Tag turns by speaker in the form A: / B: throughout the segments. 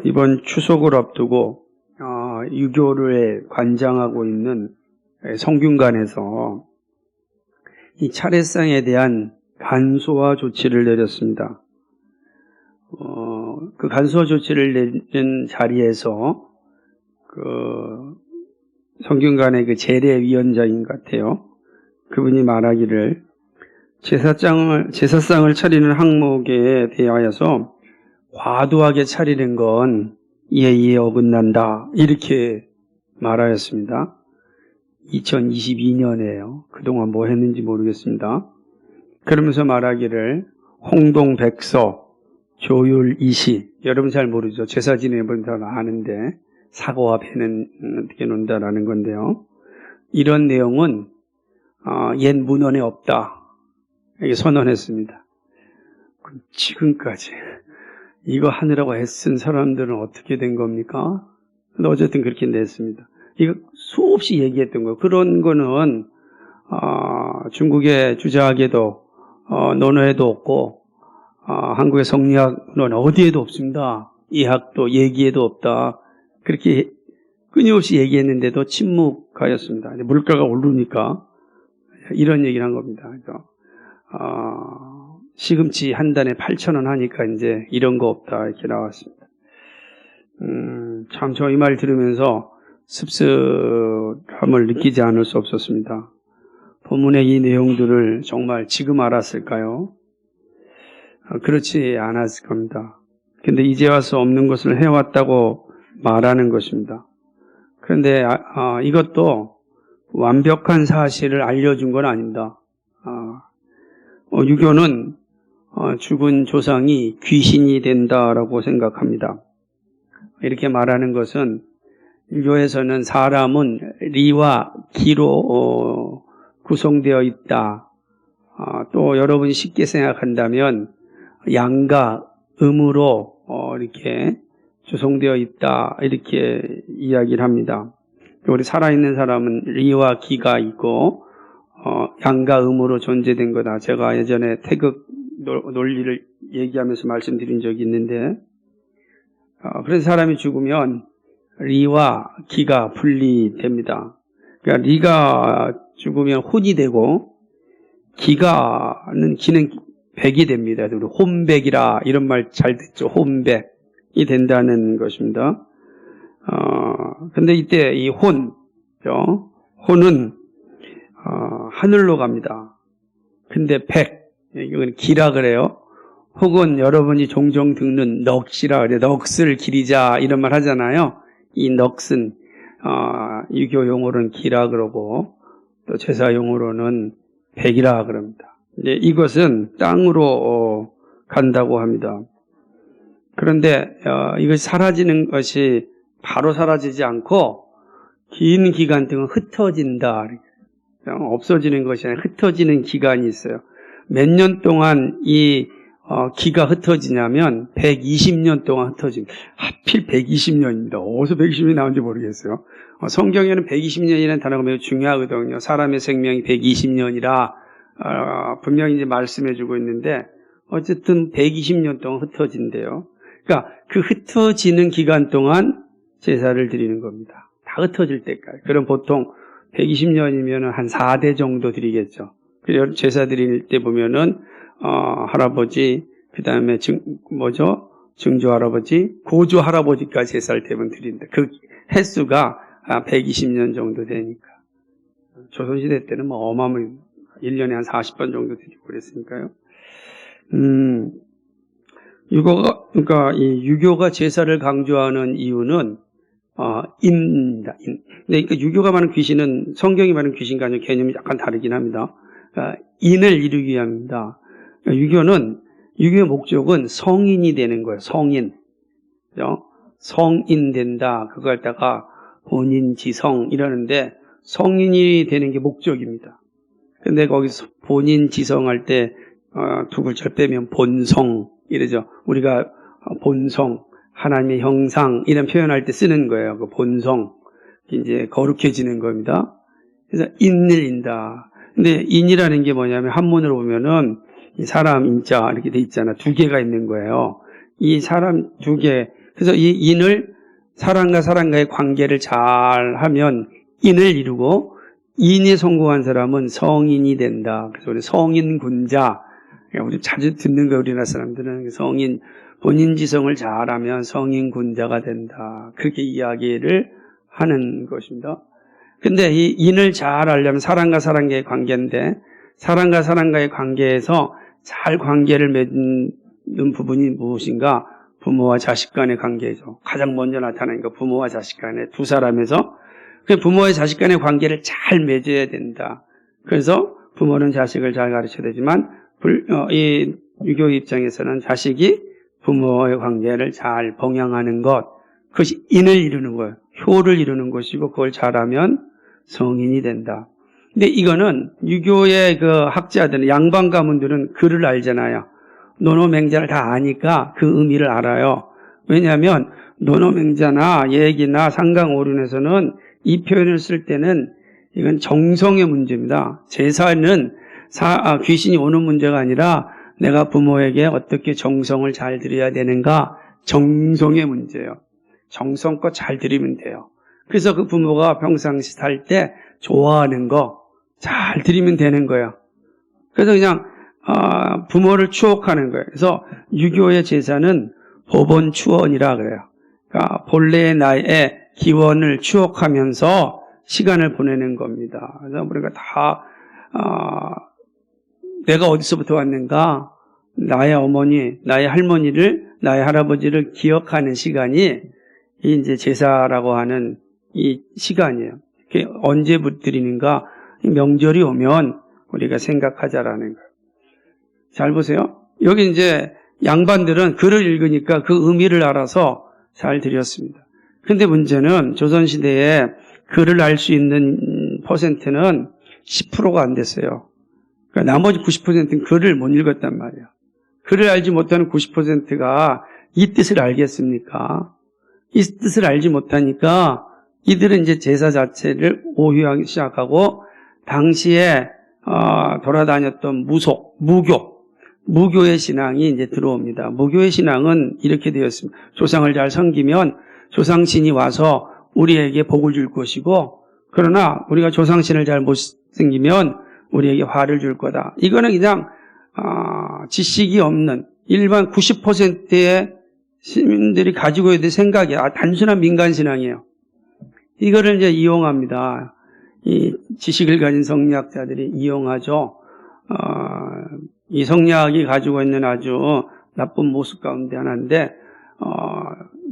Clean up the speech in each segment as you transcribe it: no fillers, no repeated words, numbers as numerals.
A: 이번 추석을 앞두고 유교를 관장하고 있는 성균관에서 이 차례상에 대한 간소화 조치를 내렸습니다. 그 간소화 조치를 내린 자리에서 성균관의 그 재례위원장인 것 같아요. 그분이 말하기를 제사상을 차리는 항목에 대하여서 과도하게 차리는 건 예의에 어긋난다. 이렇게 말하였습니다. 2022년에요. 그동안 뭐 했는지 모르겠습니다. 그러면서 말하기를 홍동백서, 조율이시, 여러분 잘 모르죠. 제사 지내는 분 다 아는데 사고와 배는 어떻게 논다라는 건데요. 이런 내용은 옛 문헌에 없다. 이렇게 선언했습니다. 지금까지 이거 하느라고 애쓴 사람들은 어떻게 된 겁니까? 근데 어쨌든 그렇게 냈습니다. 이거 수없이 얘기했던 거예요. 그런 거는 중국의 주자학에도 논어에도 없고 한국의 성리학은 어디에도 없습니다. 이학도 얘기에도 없다. 그렇게 끊임없이 얘기했는데도 침묵하였습니다. 물가가 오르니까 이런 얘기를 한 겁니다. 그래서 시금치 한 단에 8,000원 하니까 이제 이런 거 없다 이렇게 나왔습니다. 참 저 이 말 들으면서 씁쓸함을 느끼지 않을 수 없었습니다. 본문의 이 내용들을 정말 지금 알았을까요? 그렇지 않았을 겁니다. 근데 이제 와서 없는 것을 해왔다고 말하는 것입니다. 그런데 이것도 완벽한 사실을 알려준 건 아닙니다. 유교는 죽은 조상이 귀신이 된다라고 생각합니다. 이렇게 말하는 것은 유교에서는 사람은 리와 기로 구성되어 있다. 또 여러분이 쉽게 생각한다면 양과 음으로 이렇게 조성되어 있다. 이렇게 이야기를 합니다. 우리 살아있는 사람은 리와 기가 있고 양과 음으로 존재된 거다. 제가 예전에 태극 논리를 얘기하면서 말씀드린 적이 있는데 그래서 사람이 죽으면 리와 기가 분리됩니다. 그러니까 리가 죽으면 혼이 되고 기는 백이 됩니다. 우리 혼백이라 이런 말 잘 듣죠. 혼백이 된다는 것입니다. 근데 이때 이 혼은 하늘로 갑니다. 근데 이건 기라 그래요. 혹은 여러분이 종종 듣는 넋이라 그래요. 넋을 기리자 이런 말 하잖아요. 이 넋은 유교 용어로는 기라 그러고 또 제사 용어로는 백이라 그럽니다. 이것은 땅으로 간다고 합니다. 그런데 이것이 사라지는 것이 바로 사라지지 않고 긴 기간 동안 흩어진다. 없어지는 것이 아니라 흩어지는 기간이 있어요. 몇 년 동안 이 기가 흩어지냐면 120년 동안 흩어집니다. 하필 120년입니다. 어디서 120년이 나온지 모르겠어요. 성경에는 120년이라는 단어가 매우 중요하거든요. 사람의 생명이 120년이라 분명히 이제 말씀해주고 있는데 어쨌든 120년 동안 흩어진대요. 그러니까 그 흩어지는 기간 동안 제사를 드리는 겁니다. 다 흩어질 때까지. 그럼 보통 120년이면 한 4대 정도 드리겠죠. 그래서 제사 드릴 때 보면은 할아버지, 그 다음에 증조 할아버지, 고조 할아버지까지 제사를 대부분 드린다. 그 횟수가 120년 정도 되니까. 조선시대 때는 어마어마하게 1년에 한 40번 정도 드리고 그랬으니까요. 그러니까 이 유교가 제사를 강조하는 이유는 인입니다. 그러니까 유교가 말하는 귀신은 성경이 말하는 귀신과 개념이 약간 다르긴 합니다. 인을 이루기 위함입니다. 유교의 목적은 성인이 되는 거예요. 성인. 성인 된다. 그걸 갖다가 본인지성 이러는데 성인이 되는 게 목적입니다. 근데 거기서 본인지성할 때 두 글자 빼면 본성 이러죠. 우리가 본성, 하나님의 형상 이런 표현할 때 쓰는 거예요. 그 본성 이제 거룩해지는 겁니다. 그래서 인을 인다. 근데 인이라는 게 뭐냐면 한문으로 보면은 사람 인자 이렇게 돼 있잖아. 두 개가 있는 거예요. 이 사람 두 개, 그래서 이 인을 사람과 사람과의 관계를 잘 하면 인을 이루고 인이 성공한 사람은 성인이 된다. 그래서 우리 성인군자, 우리 자주 듣는 거 우리나라 사람들은 성인, 본인 지성을 잘하면 성인군자가 된다. 그렇게 이야기를 하는 것입니다. 근데 이 인을 잘 하려면 사람과 사람과의 관계인데 사람과 사람과의 관계에서 잘 관계를 맺는 부분이 무엇인가? 부모와 자식 간의 관계죠. 가장 먼저 나타나는 거 부모와 자식 간의 두 사람에서 그 부모와 자식 간의 관계를 잘 맺어야 된다. 그래서 부모는 자식을 잘 가르쳐야 되지만 이 유교 입장에서는 자식이 부모의 관계를 잘 봉양하는 것, 그것이 인을 이루는 거예요. 효를 이루는 것이고 그걸 잘하면 성인이 된다. 근데 이거는 유교의 그 학자들은 양반 가문들은 글을 알잖아요. 논어맹자를 다 아니까 그 의미를 알아요. 왜냐하면 논어맹자나 예기나 상강오륜에서는 이 표현을 쓸 때는 이건 정성의 문제입니다. 제사는 귀신이 오는 문제가 아니라 내가 부모에게 어떻게 정성을 잘 드려야 되는가, 정성의 문제예요. 정성껏 잘 드리면 돼요. 그래서 그 부모가 평상시 살 때 좋아하는 거 잘 드리면 되는 거예요. 그래서 그냥 부모를 추억하는 거예요. 그래서 유교의 제사는 법원 추원이라 그래요. 그러니까 본래의 나의 기원을 추억하면서 시간을 보내는 겁니다. 그래서 우리가 다 내가 어디서부터 왔는가, 나의 어머니, 나의 할머니를, 나의 할아버지를 기억하는 시간이 이제 제사라고 하는 이 시간이에요. 그게 언제 드리는가? 명절이 오면 우리가 생각하자라는 거예요. 잘 보세요. 여기 이제 양반들은 글을 읽으니까 그 의미를 알아서 잘 드렸습니다. 근데 문제는 조선시대에 글을 알 수 있는 퍼센트는 10%가 안 됐어요. 그러니까 나머지 90%는 글을 못 읽었단 말이에요. 글을 알지 못하는 90%가 이 뜻을 알겠습니까? 이 뜻을 알지 못하니까 이들은 이제 제사 자체를 오해하기 시작하고 당시에 돌아다녔던 무교의 신앙이 이제 들어옵니다. 무교의 신앙은 이렇게 되었습니다. 조상을 잘 섬기면 조상신이 와서 우리에게 복을 줄 것이고, 그러나 우리가 조상신을 잘 못 섬기면 우리에게 화를 줄 거다. 이거는 그냥 지식이 없는 일반 90%의 시민들이 가지고 있는 생각이 단순한 민간신앙이에요. 이거를 이제 이용합니다. 이 지식을 가진 성리학자들이 이용하죠. 이 성리학이 가지고 있는 아주 나쁜 모습 가운데 하나인데,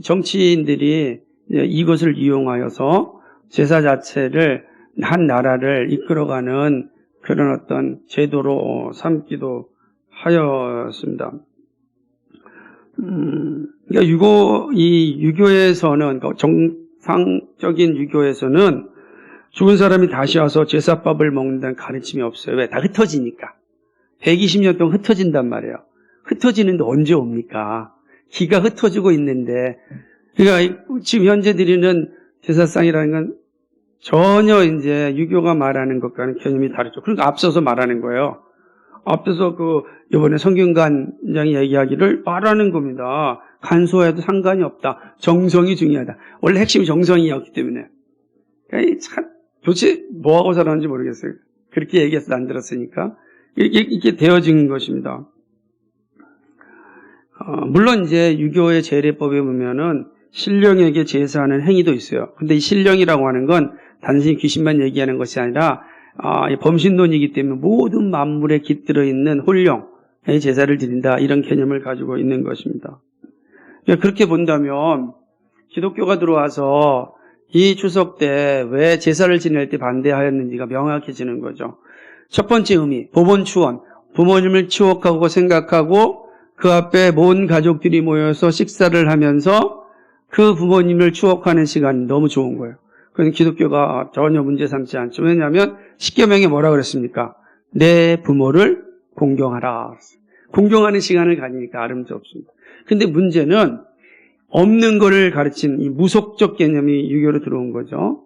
A: 정치인들이 이것을 이용하여서 제사 자체를 한 나라를 이끌어가는 그런 어떤 제도로 삼기도 하였습니다. 그러니까 유교에서는, 정상적인 유교에서는 죽은 사람이 다시 와서 제사밥을 먹는다는 가르침이 없어요. 왜? 다 흩어지니까. 120년 동안 흩어진단 말이에요. 흩어지는데 언제 옵니까? 기가 흩어지고 있는데, 그러니까 지금 현재 드리는 제사상이라는 건 전혀 이제 유교가 말하는 것과는 개념이 다르죠. 그러니까 앞서서 말하는 거예요. 앞서서 이번에 성균관장이 얘기하기를 말하는 겁니다. 간소해도 상관이 없다. 정성이 중요하다. 원래 핵심이 정성이었기 때문에. 그러니까 참, 도대체 뭐하고 살았는지 모르겠어요. 그렇게 얘기해서 안 들었으니까. 이게 되어진 것입니다. 물론 이제 유교의 제례법에 보면은 신령에게 제사하는 행위도 있어요. 근데 이 신령이라고 하는 건 단순히 귀신만 얘기하는 것이 아니라 범신론이기 때문에 모든 만물에 깃들어 있는 홀령의 제사를 드린다, 이런 개념을 가지고 있는 것입니다. 그렇게 본다면 기독교가 들어와서 이 추석 때 왜 제사를 지낼 때 반대하였는지가 명확해지는 거죠. 첫 번째 의미, 법원 추원, 부모님을 추억하고 생각하고 그 앞에 모든 가족들이 모여서 식사를 하면서 그 부모님을 추억하는 시간이 너무 좋은 거예요. 그건 기독교가 전혀 문제 삼지 않죠. 왜냐하면 십계명에 뭐라 그랬습니까? 내 부모를 공경하라. 공경하는 시간을 가지니까 아름답습니다. 근데 문제는 없는 거를 가르치는 이 무속적 개념이 유교로 들어온 거죠.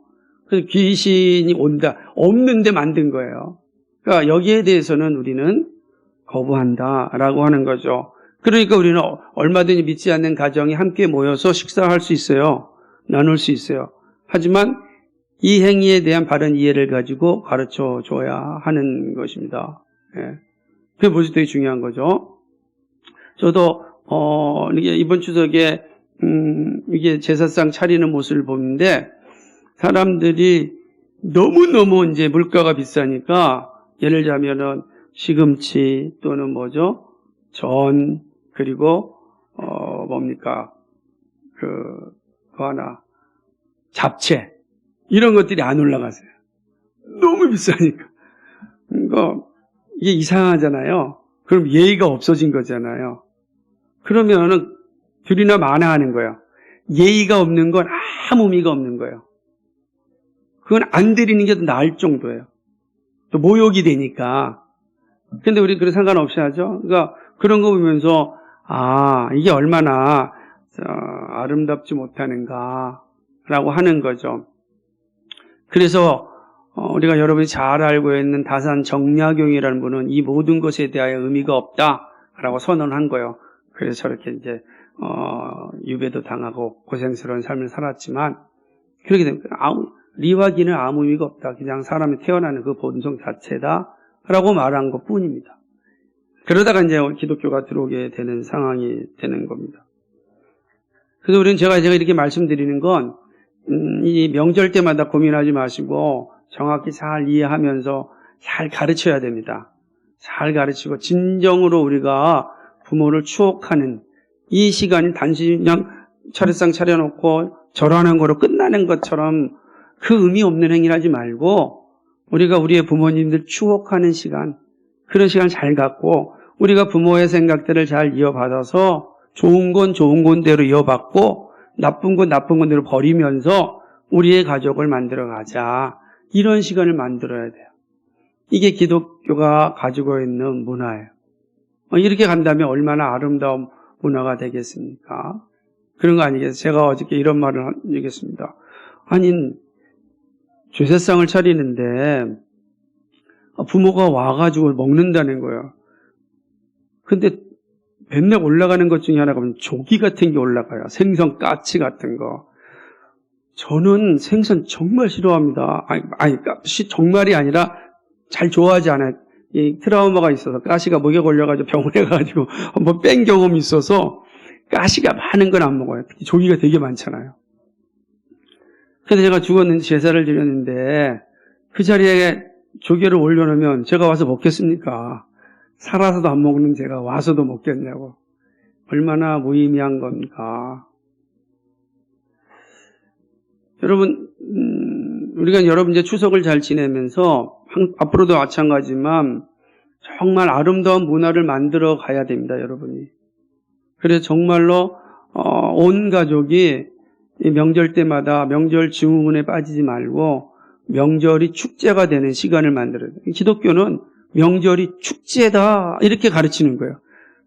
A: 그래서 귀신이 온다. 없는데 만든 거예요. 그러니까 여기에 대해서는 우리는 거부한다라고 하는 거죠. 그러니까 우리는 얼마든지 믿지 않는 가정이 함께 모여서 식사할 수 있어요. 나눌 수 있어요. 하지만 이 행위에 대한 바른 이해를 가지고 가르쳐 줘야 하는 것입니다. 예. 그게 벌써 되게 중요한 거죠. 저도 이번 추석에 이게 제사상 차리는 모습을 보는데 사람들이 너무너무 이제 물가가 비싸니까 예를 들자면은 시금치 또는 뭐죠? 전 그리고 뭡니까? 그거 하나 잡채 이런 것들이 안 올라가세요. 너무 비싸니까. 그러니까 이게 이상하잖아요. 그럼 예의가 없어진 거잖아요. 그러면은 둘이나 마나하는 거예요. 예의가 없는 건 아무 의미가 없는 거예요. 그건 안 드리는 게 더 나을 정도예요. 또 모욕이 되니까. 근데 우리 그런 상관없이 하죠. 그러니까 그런 거 보면서 이게 얼마나 아름답지 못하는가라고 하는 거죠. 그래서 우리가 여러분이 잘 알고 있는 다산 정약용이라는 분은 이 모든 것에 대하여 의미가 없다라고 선언한 거예요. 그래서 저렇게 이제 유배도 당하고 고생스러운 삶을 살았지만 그렇게 됩니다. 리와 기는 아무 의미가 없다. 그냥 사람이 태어나는 그 본성 자체다라고 말한 것뿐입니다. 그러다가 이제 기독교가 들어오게 되는 상황이 되는 겁니다. 그래서 우리는 제가 이렇게 말씀드리는 건 이 명절 때마다 고민하지 마시고 정확히 잘 이해하면서 잘 가르쳐야 됩니다. 잘 가르치고 진정으로 우리가 부모를 추억하는 이 시간이 단지 그냥 차례상 차려놓고 절하는 거로 끝나는 것처럼 그 의미 없는 행위를 하지 말고 우리가 우리의 부모님들 추억하는 시간, 그런 시간 잘 갖고 우리가 부모의 생각들을 잘 이어받아서 좋은 건 좋은 건대로 이어받고 나쁜 건 나쁜 건대로 버리면서 우리의 가족을 만들어가자. 이런 시간을 만들어야 돼요. 이게 기독교가 가지고 있는 문화예요. 이렇게 간다면 얼마나 아름다운 문화가 되겠습니까? 그런 거 아니겠어요? 제가 어저께 이런 말을 하겠습니다. 아니, 제사상을 차리는데 부모가 와가지고 먹는다는 거예요. 근데 맨날 올라가는 것 중에 하나가 조기 같은 게 올라가요. 생선 까치 같은 거. 저는 생선 정말 싫어합니다. 정말이 아니라 잘 좋아하지 않아요. 이 트라우마가 있어서 가시가 목에 걸려가지고 병원에 가가지고 한번 뺀 경험이 있어서 가시가 많은 건 안 먹어요. 특히 조기가 되게 많잖아요. 그래서 제가 죽었는데 제사를 드렸는데 그 자리에 조개를 올려놓으면 제가 와서 먹겠습니까? 살아서도 안 먹는 제가 와서도 먹겠냐고. 얼마나 무의미한 건가. 여러분, 우리가 여러분 이제 추석을 잘 지내면서 앞으로도 마찬가지지만 정말 아름다운 문화를 만들어 가야 됩니다, 여러분이. 그래서 정말로 온 가족이 이 명절 때마다 명절 증후군에 빠지지 말고 명절이 축제가 되는 시간을 만들어야 돼요. 기독교는 명절이 축제다 이렇게 가르치는 거예요.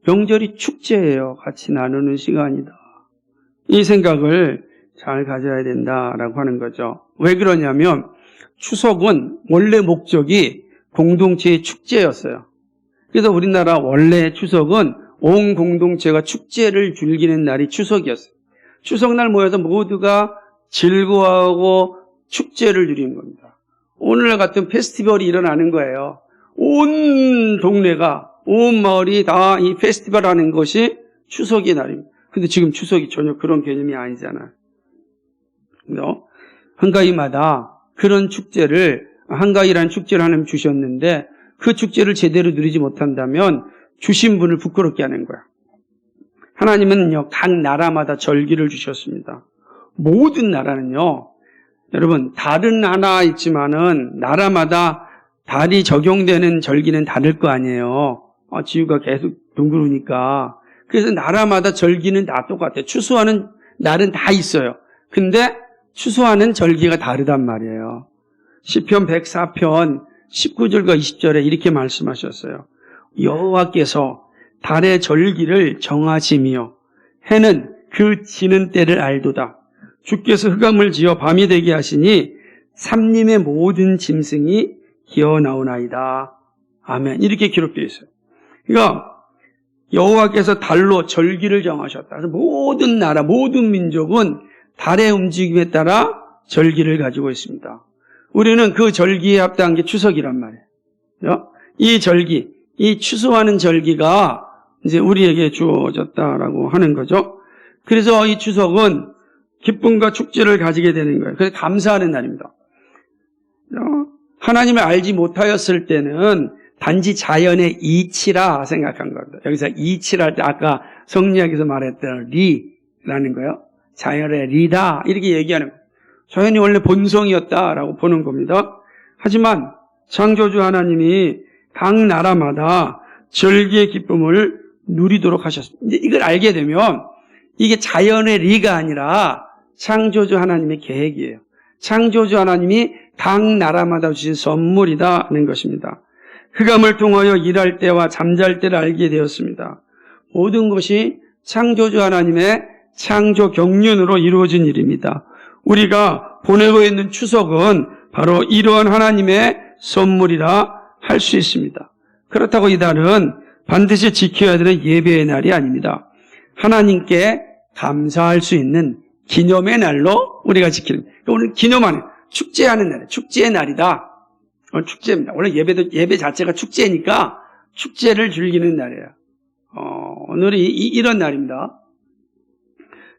A: 명절이 축제예요. 같이 나누는 시간이다. 이 생각을 잘 가져야 된다라고 하는 거죠. 왜 그러냐면 추석은 원래 목적이 공동체의 축제였어요. 그래서 우리나라 원래 추석은 온 공동체가 축제를 즐기는 날이 추석이었어요. 추석날 모여서 모두가 즐거워하고 축제를 누리는 겁니다. 오늘날 같은 페스티벌이 일어나는 거예요. 온 동네가, 온 마을이 다 이 페스티벌 하는 것이 추석의 날입니다. 근데 지금 추석이 전혀 그런 개념이 아니잖아요. 한가위마다 그런 축제를, 한가위라는 축제를 하나님 주셨는데 그 축제를 제대로 누리지 못한다면 주신 분을 부끄럽게 하는 거야. 하나님은요, 각 나라마다 절기를 주셨습니다. 모든 나라는요, 여러분, 다른 나라 있지만은 나라마다 달이 적용되는 절기는 다를 거 아니에요. 지구가 계속 둥그르니까. 그래서 나라마다 절기는 다 똑같아요. 추수하는 날은 다 있어요. 근데 추수하는 절기가 다르단 말이에요. 시편 104편 19절과 20절에 이렇게 말씀하셨어요. 여호와께서 달의 절기를 정하시며 해는 그 지는 때를 알도다. 주께서 흑암을 지어 밤이 되게 하시니 삼림의 모든 짐승이 기어나오나이다. 아멘. 이렇게 기록되어 있어요. 그러니까 여호와께서 달로 절기를 정하셨다. 그래서 모든 나라, 모든 민족은 달의 움직임에 따라 절기를 가지고 있습니다. 우리는 그 절기에 합당한 게 추석이란 말이에요. 이 절기, 이 추수하는 절기가 이제 우리에게 주어졌다라고 하는 거죠. 그래서 이 추석은 기쁨과 축제를 가지게 되는 거예요. 그래서 감사하는 날입니다. 하나님을 알지 못하였을 때는 단지 자연의 이치라 생각한 겁니다. 여기서 이치랄 때 아까 성리학에서 말했던 리라는 거예요. 자연의 리다 이렇게 얘기하는 거예요. 자연이 원래 본성이었다라고 보는 겁니다. 하지만 창조주 하나님이 각 나라마다 절기의 기쁨을 누리도록 하셨습니다. 이제 이걸 알게 되면 이게 자연의 리가 아니라 창조주 하나님의 계획이에요. 창조주 하나님이 각 나라마다 주신 선물이다는 것입니다. 흑암을 통하여 일할 때와 잠잘 때를 알게 되었습니다. 모든 것이 창조주 하나님의 창조 경륜으로 이루어진 일입니다. 우리가 보내고 있는 추석은 바로 이러한 하나님의 선물이라 할 수 있습니다. 그렇다고 이 날은 반드시 지켜야 되는 예배의 날이 아닙니다. 하나님께 감사할 수 있는 기념의 날로 우리가 지키는, 오늘 기념하는, 축제하는 날이에요. 축제의 날이다. 축제입니다. 원래 예배 자체가 축제니까 축제를 즐기는 날이에요. 오늘이 이런 날입니다.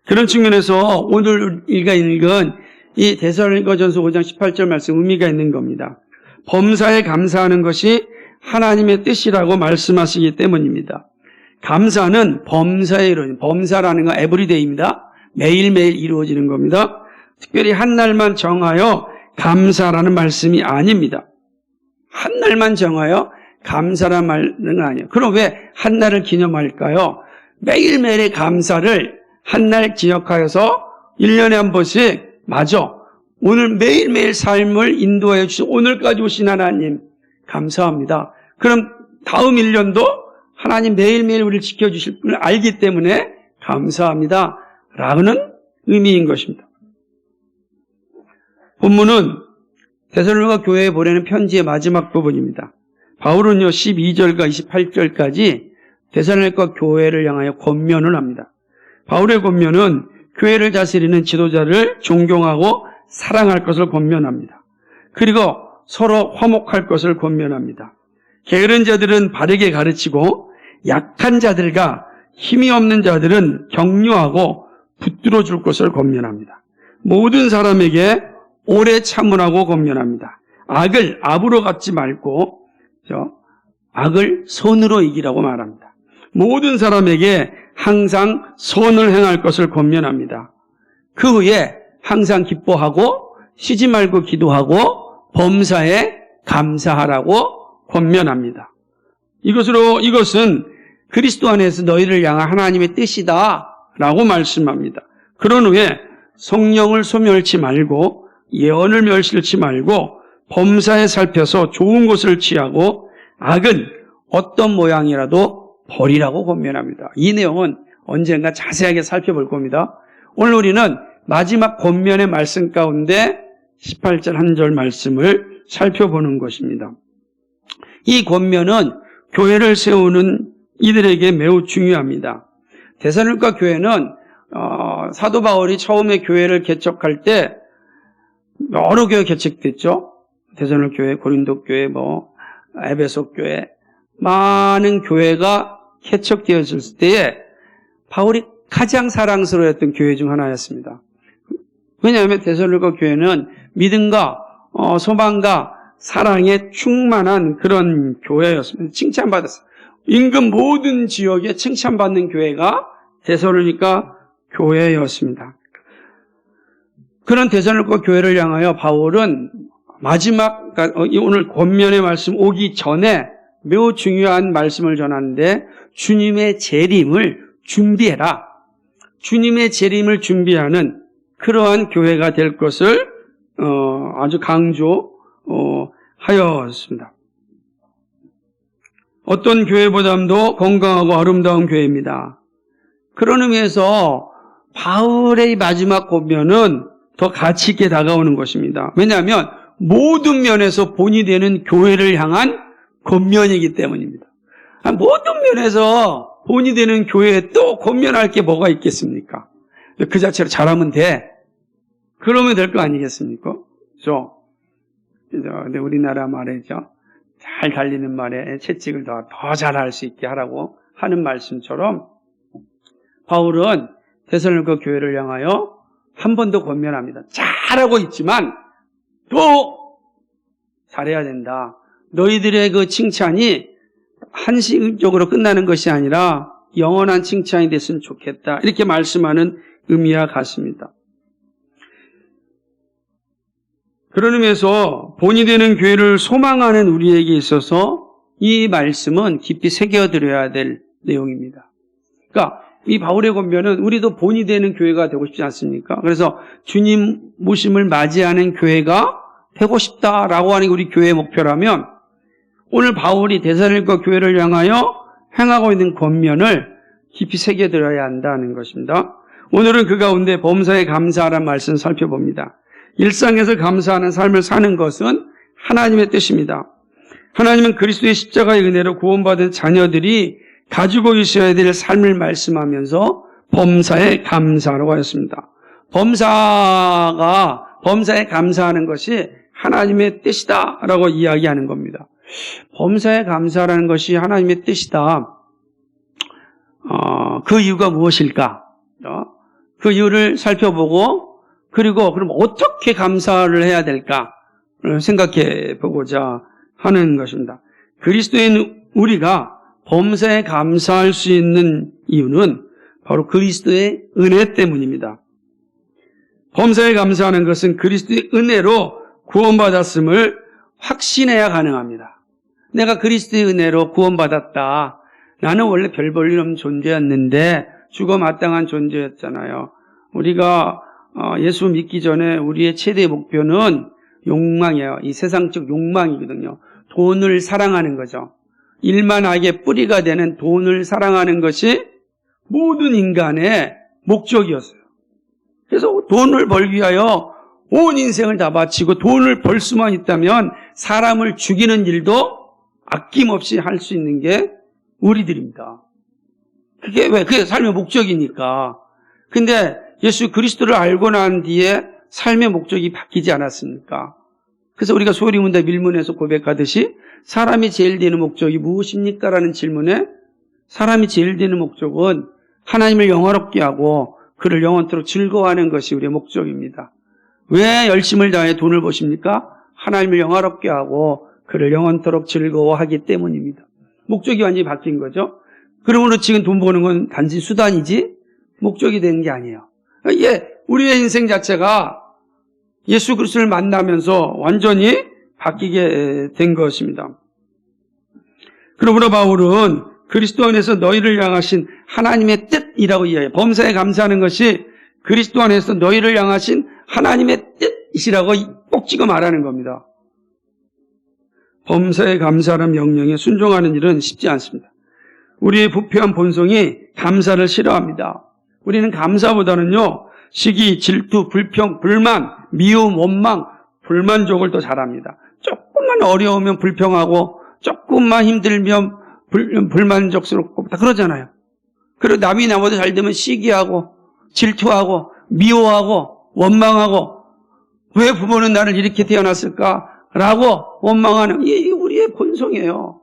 A: 그런 측면에서 오늘 우리가 읽은 이 데살로니가전서 5장 18절 말씀 의미가 있는 겁니다. 범사에 감사하는 것이 하나님의 뜻이라고 말씀하시기 때문입니다. 감사는 범사에 이루어진, 범사라는 건 에브리데이입니다. 매일매일 이루어지는 겁니다. 특별히 한 날만 정하여 감사라는 말씀이 아닙니다. 한 날만 정하여 감사라는 말은 아니에요. 그럼 왜 한 날을 기념할까요? 매일매일의 감사를 한 날 기억하여서 1년에 한 번씩, 맞아, 오늘 매일매일 삶을 인도하여 주신 오늘까지 오신 하나님 감사합니다. 그럼 다음 1년도 하나님 매일매일 우리를 지켜주실 분을 알기 때문에 감사합니다 라는 의미인 것입니다. 본문은 데살로니가 교회에 보내는 편지의 마지막 부분입니다. 바울은요 12절과 28절까지 데살로니가 교회를 향하여 권면을 합니다. 바울의 권면은 교회를 다스리는 지도자를 존경하고 사랑할 것을 권면합니다. 그리고 서로 화목할 것을 권면합니다. 게으른 자들은 바르게 가르치고 약한 자들과 힘이 없는 자들은 격려하고 붙들어 줄 것을 권면합니다. 모든 사람에게 오래 참으라고 권면합니다. 악을 압으로 갚지 말고 악을 선으로 이기라고 말합니다. 모든 사람에게 항상 선을 행할 것을 권면합니다. 그 후에 항상 기뻐하고 쉬지 말고 기도하고 범사에 감사하라고 권면합니다. 이것은 그리스도 안에서 너희를 향한 하나님의 뜻이다 라고 말씀합니다. 그런 후에 성령을 소멸치 말고 예언을 멸실치 말고 범사에 살펴서 좋은 것을 취하고 악은 어떤 모양이라도 버리라고 권면합니다. 이 내용은 언젠가 자세하게 살펴볼 겁니다. 오늘 우리는 마지막 권면의 말씀 가운데 18절 한 절 말씀을 살펴보는 것입니다. 이 권면은 교회를 세우는 이들에게 매우 중요합니다. 데살로니가 교회는 사도 바울이 처음에 교회를 개척할 때 여러 교회 개척됐죠. 데살로니가 교회, 고린도 교회, 에베소 교회, 많은 교회가 개척되었을 때에 바울이 가장 사랑스러웠던 교회 중 하나였습니다. 왜냐하면 데살로니가 교회는 믿음과 소망과 사랑에 충만한 그런 교회였습니다. 칭찬받았어요. 인근 모든 지역에 칭찬받는 교회가 데살로니가 교회였습니다. 그런 데살로니가 교회를 향하여 바울은 마지막, 오늘 권면의 말씀 오기 전에 매우 중요한 말씀을 전하는데 주님의 재림을 준비해라. 주님의 재림을 준비하는 그러한 교회가 될 것을 아주 강조하였습니다. 어떤 교회보다도 건강하고 아름다운 교회입니다. 그런 의미에서 바울의 마지막 권면은 더 가치 있게 다가오는 것입니다. 왜냐하면 모든 면에서 본이 되는 교회를 향한 권면이기 때문입니다. 모든 면에서 본이 되는 교회에 또 권면할 게 뭐가 있겠습니까? 그 자체로 잘하면 돼. 그러면 될 거 아니겠습니까? 그죠? 근데 우리나라 말이죠. 잘 달리는 말에 채찍을 더 잘할 수 있게 하라고 하는 말씀처럼 바울은 데살로니가 교회를 향하여 한 번 더 권면합니다. 잘하고 있지만 더 잘해야 된다. 너희들의 그 칭찬이 한시적으로 끝나는 것이 아니라 영원한 칭찬이 됐으면 좋겠다. 이렇게 말씀하는 의미와 같습니다. 그런 의미에서 본이 되는 교회를 소망하는 우리에게 있어서 이 말씀은 깊이 새겨드려야 될 내용입니다. 그러니까 이 바울의 권면은 우리도 본이 되는 교회가 되고 싶지 않습니까? 그래서 주님 모심을 맞이하는 교회가 되고 싶다라고 하는 게 우리 교회의 목표라면 오늘 바울이 데살로니가 교회를 향하여 행하고 있는 권면을 깊이 새겨들어야 한다는 것입니다. 오늘은 그 가운데 범사에 감사하라는 말씀을 살펴봅니다. 일상에서 감사하는 삶을 사는 것은 하나님의 뜻입니다. 하나님은 그리스도의 십자가의 은혜로 구원받은 자녀들이 가지고 있어야 될 삶을 말씀하면서 범사에 감사라고 하였습니다. 범사에 감사하는 것이 하나님의 뜻이다라고 이야기하는 겁니다. 범사에 감사라는 것이 하나님의 뜻이다. 그 이유가 무엇일까? 그 이유를 살펴보고 그리고 그럼 어떻게 감사를 해야 될까 생각해 보고자 하는 것입니다. 그리스도인 우리가 범사에 감사할 수 있는 이유는 바로 그리스도의 은혜 때문입니다. 범사에 감사하는 것은 그리스도의 은혜로 구원받았음을 확신해야 가능합니다. 내가 그리스도의 은혜로 구원받았다. 나는 원래 별 볼 일 없는 존재였는데 죽어 마땅한 존재였잖아요. 우리가 예수 믿기 전에 우리의 최대 목표는 욕망이에요. 이 세상적 욕망이거든요. 돈을 사랑하는 거죠. 일만 악의 뿌리가 되는 돈을 사랑하는 것이 모든 인간의 목적이었어요. 그래서 돈을 벌기 위하여 온 인생을 다 바치고 돈을 벌 수만 있다면 사람을 죽이는 일도 아낌없이 할 수 있는 게 우리들입니다. 그게 삶의 목적이니까. 근데 예수 그리스도를 알고 난 뒤에 삶의 목적이 바뀌지 않았습니까? 그래서 우리가 소리 문답 밀문에서 고백하듯이 사람이 제일 되는 목적이 무엇입니까? 라는 질문에 사람이 제일 되는 목적은 하나님을 영화롭게 하고 그를 영원토록 즐거워하는 것이 우리의 목적입니다. 왜 열심을 다해 돈을 버십니까? 하나님을 영화롭게 하고 그를 영원토록 즐거워하기 때문입니다. 목적이 완전히 바뀐 거죠. 그러므로 지금 돈 버는 건 단지 수단이지 목적이 되는 게 아니에요. 우리의 인생 자체가 예수 그리스도를 만나면서 완전히 바뀌게 된 것입니다. 그러므로 바울은 그리스도 안에서 너희를 향하신 하나님의 뜻이라고 이야기해요. 범사에 감사하는 것이 그리스도 안에서 너희를 향하신 하나님의 뜻이라고 꼭 찍어 말하는 겁니다. 범사에 감사하는 명령에 순종하는 일은 쉽지 않습니다. 우리의 부패한 본성이 감사를 싫어합니다. 우리는 감사보다는요, 시기, 질투, 불평, 불만, 미움, 원망, 불만족을 더 잘합니다. 조금만 어려우면 불평하고 조금만 힘들면 불만족스럽고 다 그러잖아요. 그리고 남이 나보다 잘 되면 시기하고 질투하고 미워하고 원망하고 왜 부모는 나를 이렇게 태어났을까라고 원망하는 이게 우리의 본성이에요.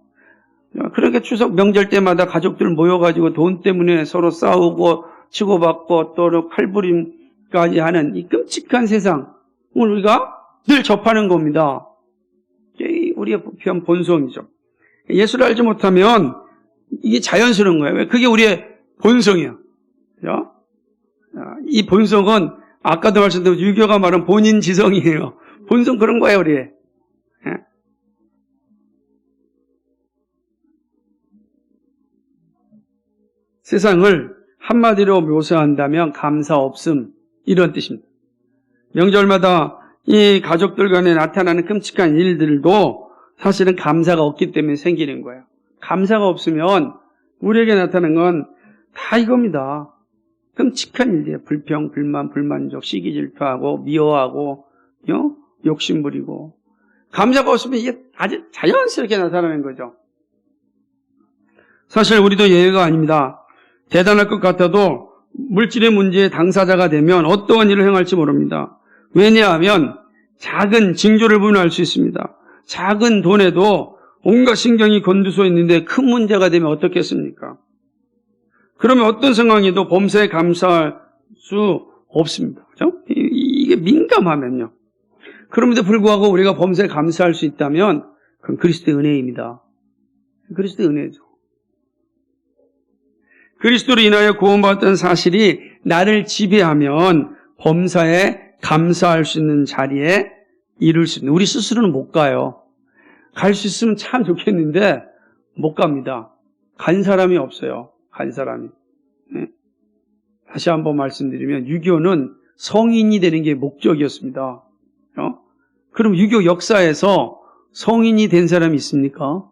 A: 그렇게 추석 명절 때마다 가족들 모여가지고 돈 때문에 서로 싸우고 치고받고 또 칼부림까지 하는 이 끔찍한 세상을 우리가 늘 접하는 겁니다. 이게 우리의 부패한 본성이죠. 예수를 알지 못하면 이게 자연스러운 거예요. 왜? 그게 우리의 본성이에요. 그죠? 이 본성은 아까도 말씀드린 유교가 말한 본인 지성이에요. 본성 그런 거예요, 우리. 세상을 한마디로 묘사한다면 감사 없음 이런 뜻입니다. 명절마다 이 가족들 간에 나타나는 끔찍한 일들도 사실은 감사가 없기 때문에 생기는 거예요. 감사가 없으면 우리에게 나타나는 건 다 이겁니다. 끔찍한 일이에요. 불평, 불만, 불만족, 시기 질투하고 미워하고 욕심 부리고 감사가 없으면 이게 아주 자연스럽게 나타나는 거죠. 사실 우리도 예외가 아닙니다. 대단할 것 같아도 물질의 문제의 당사자가 되면 어떠한 일을 행할지 모릅니다. 왜냐하면 작은 징조를 보면 알 수 있습니다. 작은 돈에도 온갖 신경이 곤두서 있는데 큰 문제가 되면 어떻겠습니까? 그러면 어떤 상황에도 범사에 감사할 수 없습니다. 그렇죠? 이게 민감하면요. 그럼에도 불구하고 우리가 범사에 감사할 수 있다면 그건 그리스도의 은혜입니다. 그리스도의 은혜죠. 그리스도로 인하여 구원받았다는 사실이 나를 지배하면 범사에 감사할 수 있는 자리에 이룰 수 있는, 우리 스스로는 못 가요. 갈 수 있으면 참 좋겠는데 못 갑니다. 간 사람이 없어요. 간 사람이. 네? 다시 한번 말씀드리면 유교는 성인이 되는 게 목적이었습니다. 그럼 유교 역사에서 성인이 된 사람이 있습니까?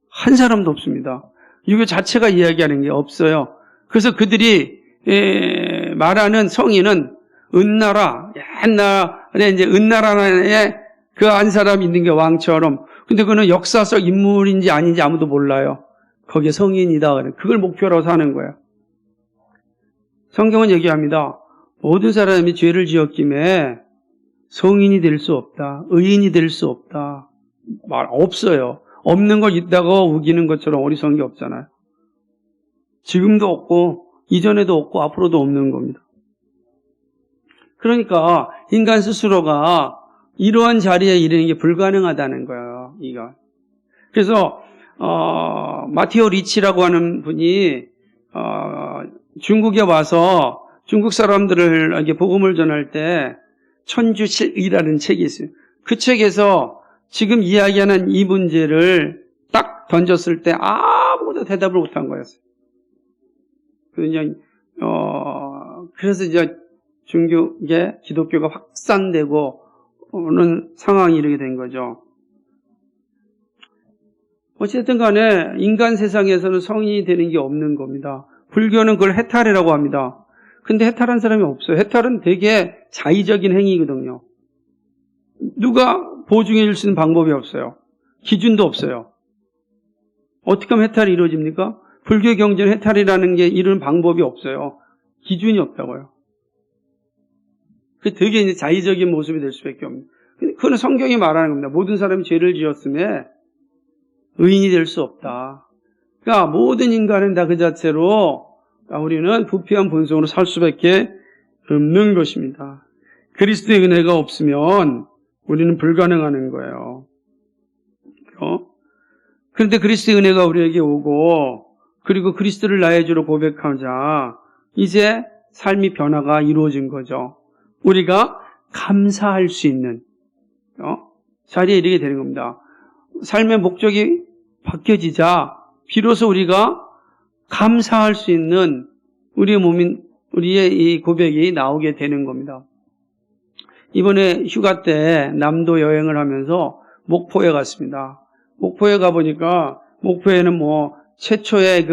A: 한 사람도 없습니다. 유교 자체가 이야기하는 게 없어요. 그래서 그들이 말하는 성인은 은나라, 옛날에 이제 은나라에 그 한 사람 있는 게 왕처럼. 근데 그는 역사적 인물인지 아닌지 아무도 몰라요. 거기에 성인이다. 그걸 목표로 사는 거예요. 성경은 얘기합니다. 모든 사람이 죄를 지었기에 성인이 될 수 없다. 의인이 될 수 없다. 말 없어요. 없는 걸 있다고 우기는 것처럼 어리석은 게 없잖아요. 지금도 없고 이전에도 없고 앞으로도 없는 겁니다. 그러니까 인간 스스로가 이러한 자리에 이르는 게 불가능하다는 거예요. 이거. 그래서 마테오 리치라고 하는 분이 중국에 와서 중국 사람들을 이렇게 복음을 전할 때 천주실이라는 책이 있어요. 그 책에서 지금 이야기하는 이 문제를 딱 던졌을 때 아무도 대답을 못한 거였어요. 그래서 이제 중국의 기독교가 확산되고 오는 상황이 이르게 된 거죠. 어쨌든 간에 인간 세상에서는 성인이 되는 게 없는 겁니다. 불교는 그걸 해탈이라고 합니다. 근데 해탈한 사람이 없어요. 해탈은 되게 자의적인 행위거든요. 누가 보증해 줄 수 있는 방법이 없어요. 기준도 없어요. 어떻게 하면 해탈이 이루어집니까? 불교 경전에 해탈이라는 게 이루는 방법이 없어요. 기준이 없다고요. 그게 되게 이제 자의적인 모습이 될 수밖에 없는. 그건 성경이 말하는 겁니다. 모든 사람이 죄를 지었음에 의인이 될 수 없다. 그러니까 모든 인간은 다 그 자체로 우리는 부패한 본성으로 살 수밖에 없는 것입니다. 그리스도의 은혜가 없으면 우리는 불가능하는 거예요. 그런데 그리스도의 은혜가 우리에게 오고 그리고 그리스도를 나의 주로 고백하자 이제 삶의 변화가 이루어진 거죠. 우리가 감사할 수 있는 자리에 이르게 되는 겁니다. 삶의 목적이 바뀌어지자 비로소 우리가 감사할 수 있는 우리의 이 고백이 나오게 되는 겁니다. 이번에 휴가 때 남도 여행을 하면서 목포에 갔습니다. 목포에 가보니까 목포에는 최초의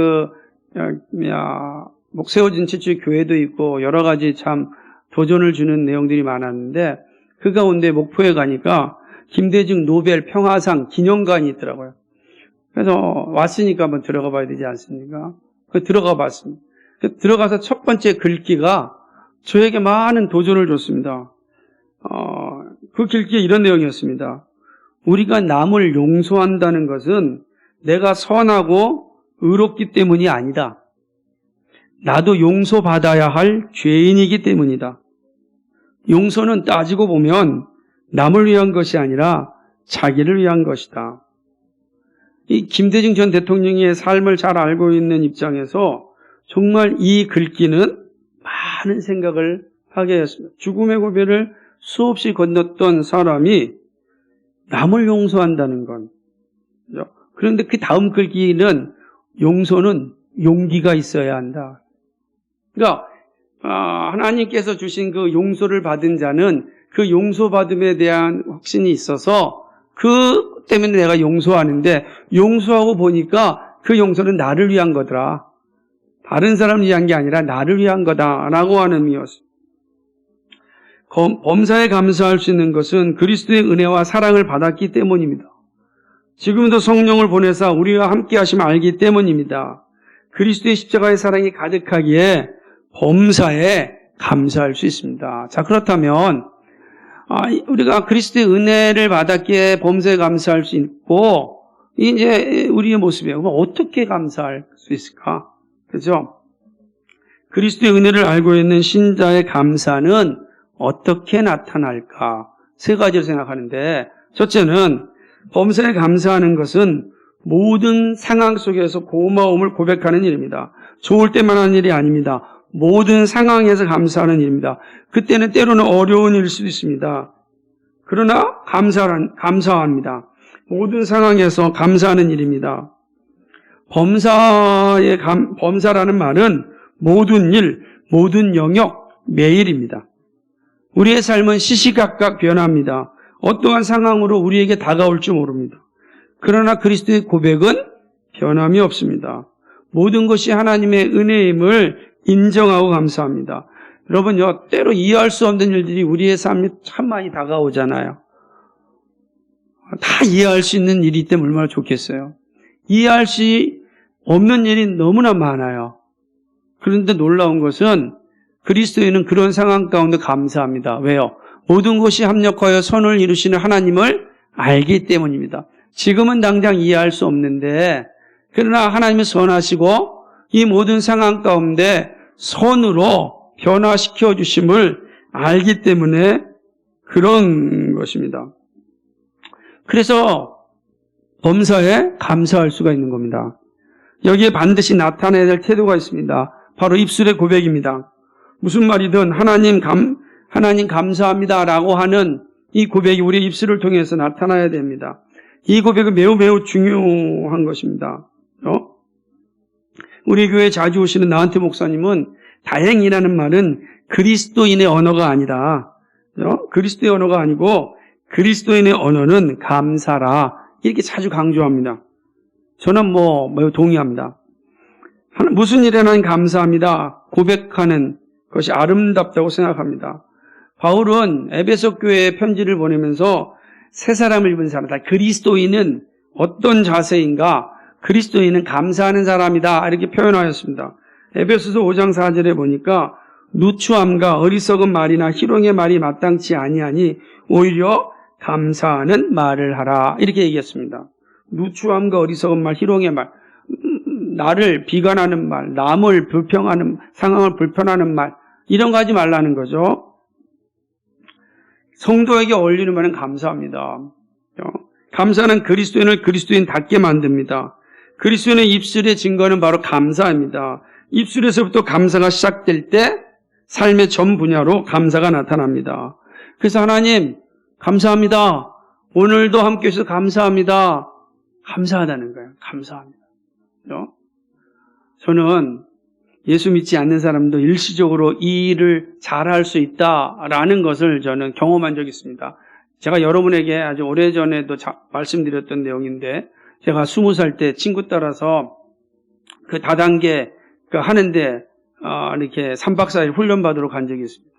A: 세워진 최초의 교회도 있고 여러 가지 참 도전을 주는 내용들이 많았는데 그 가운데 목포에 가니까 김대중 노벨 평화상 기념관이 있더라고요. 그래서 왔으니까 한번 들어가 봐야 되지 않습니까? 들어가 봤습니다. 들어가서 첫 번째 글귀가 저에게 많은 도전을 줬습니다. 그 글귀에 이런 내용이었습니다. 우리가 남을 용서한다는 것은 내가 선하고 의롭기 때문이 아니다. 나도 용서받아야 할 죄인이기 때문이다. 용서는 따지고 보면 남을 위한 것이 아니라 자기를 위한 것이다. 이 김대중 전 대통령의 삶을 잘 알고 있는 입장에서 정말 이 글귀는 많은 생각을 하게 했습니다. 죽음의 고비를 수없이 건넜던 사람이 남을 용서한다는 건. 그런데 그 다음 글귀는 용서는 용기가 있어야 한다. 그러니까 하나님께서 주신 그 용서를 받은 자는 그 용서받음에 대한 확신이 있어서 그 때문에 내가 용서하는데 용서하고 보니까 그 용서는 나를 위한 거더라. 다른 사람을 위한 게 아니라 나를 위한 거다라고 하는 의미였습니다. 범사에 감사할 수 있는 것은 그리스도의 은혜와 사랑을 받았기 때문입니다. 지금도 성령을 보내사 우리와 함께 하심을 알기 때문입니다. 그리스도의 십자가의 사랑이 가득하기에 범사에 감사할 수 있습니다. 자, 그렇다면 우리가 그리스도의 은혜를 받았기에 범사에 감사할 수 있고 이제 우리의 모습이에요. 그럼 어떻게 감사할 수 있을까? 그렇죠? 그리스도의 은혜를 알고 있는 신자의 감사는 어떻게 나타날까? 세 가지를 생각하는데, 첫째는 범사에 감사하는 것은 모든 상황 속에서 고마움을 고백하는 일입니다. 좋을 때만 하는 일이 아닙니다. 모든 상황에서 감사하는 일입니다. 그때는 때로는 어려운 일일 수도 있습니다. 그러나 감사합니다. 모든 상황에서 감사하는 일입니다. 범사라는 말은 모든 일, 모든 영역, 매일입니다. 우리의 삶은 시시각각 변합니다. 어떠한 상황으로 우리에게 다가올지 모릅니다. 그러나 그리스도의 고백은 변함이 없습니다. 모든 것이 하나님의 은혜임을 인정하고 감사합니다. 여러분요, 때로 이해할 수 없는 일들이 우리의 삶에 참 많이 다가오잖아요. 다 이해할 수 있는 일이 있다면 얼마나 좋겠어요. 이해할 수 없는 일이 너무나 많아요. 그런데 놀라운 것은 그리스도인은 그런 상황 가운데 감사합니다. 왜요? 모든 것이 합력하여 선을 이루시는 하나님을 알기 때문입니다. 지금은 당장 이해할 수 없는데 그러나 하나님은 선하시고 이 모든 상황 가운데 선으로 변화시켜 주심을 알기 때문에 그런 것입니다. 그래서 범사에 감사할 수가 있는 겁니다. 여기에 반드시 나타나야 될 태도가 있습니다. 바로 입술의 고백입니다. 무슨 말이든 하나님 감사합니다라고 하는 이 고백이 우리의 입술을 통해서 나타나야 됩니다. 이 고백은 매우 중요한 것입니다. 우리 교회에 자주 오시는 나한테 목사님은 다행이라는 말은 그리스도인의 언어가 아니다. 그리스도의 언어가 아니고 그리스도인의 언어는 감사라. 이렇게 자주 강조합니다. 저는 매우 동의합니다. 무슨 일에는 감사합니다. 고백하는 것이 아름답다고 생각합니다. 바울은 에베소 교회에 편지를 보내면서 새 사람을 입은 사람이다. 그리스도인은 어떤 자세인가? 그리스도인은 감사하는 사람이다. 이렇게 표현하였습니다. 에베소서 5장 4절에 보니까 누추함과 어리석은 말이나 희롱의 말이 마땅치 아니하니 오히려 감사하는 말을 하라. 이렇게 얘기했습니다. 누추함과 어리석은 말, 희롱의 말, 나를 비관하는 말, 남을 불평하는, 상황을 불편하는 말, 이런 거 하지 말라는 거죠. 성도에게 어울리는 말은 감사합니다. 감사는 그리스도인을 그리스도인답게 만듭니다. 그리스도인의 입술의 증거는 바로 감사입니다. 입술에서부터 감사가 시작될 때 삶의 전 분야로 감사가 나타납니다. 그래서 하나님 감사합니다. 오늘도 함께 해주셔서 감사합니다. 감사하다는 거예요. 감사합니다. 저는 예수 믿지 않는 사람도 일시적으로 이 일을 잘할 수 있다라는 것을 저는 경험한 적이 있습니다. 제가 여러분에게 아주 오래전에도 말씀드렸던 내용인데 제가 20살 때 친구 따라서 그 다단계 하는데 이렇게 3박 4일 훈련 받으러 간 적이 있습니다.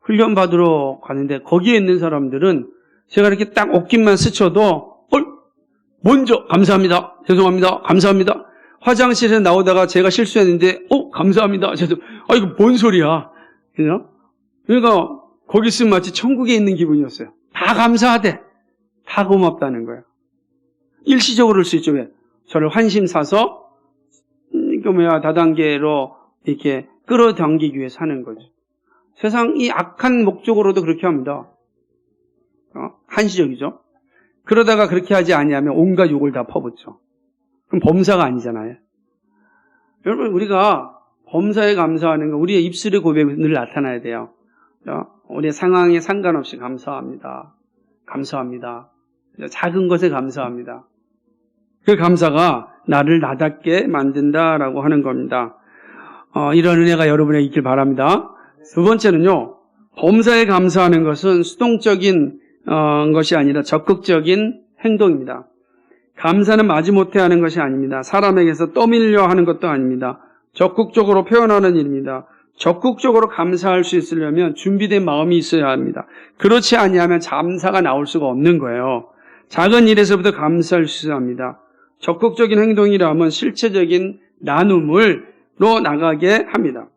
A: 훈련 받으러 가는데 거기에 있는 사람들은 제가 이렇게 딱 옷깃만 스쳐도 먼저 감사합니다. 죄송합니다. 감사합니다. 화장실에 나오다가 제가 실수했는데 감사합니다. 저도 이거 뭔 소리야. 그러니까 거기 있으면 마치 천국에 있는 기분이었어요. 다 감사하대. 다 고맙다는 거예요. 일시적으로 할 수 있죠. 왜? 저를 환심 사서 다단계로 이렇게 끌어당기기 위해서 하는 거죠. 세상이 악한 목적으로도 그렇게 합니다. 한시적이죠. 그러다가 그렇게 하지 아니하면 온갖 욕을 다 퍼붓죠. 그럼 범사가 아니잖아요. 여러분, 우리가 범사에 감사하는 거, 우리의 입술의 고백이 늘 나타나야 돼요. 우리의 상황에 상관없이 감사합니다. 감사합니다. 작은 것에 감사합니다. 그 감사가 나를 나답게 만든다라고 하는 겁니다. 이런 은혜가 여러분에게 있길 바랍니다. 두 번째는요, 범사에 감사하는 것은 수동적인 것이 아니라 적극적인 행동입니다. 감사는 마지못해 하는 것이 아닙니다. 사람에게서 떠밀려 하는 것도 아닙니다. 적극적으로 표현하는 일입니다. 적극적으로 감사할 수 있으려면 준비된 마음이 있어야 합니다. 그렇지 아니하면 감사가 나올 수가 없는 거예요. 작은 일에서부터 감사할 수 있어야 합니다. 적극적인 행동이라면 실체적인 나눔을로 나가게 합니다.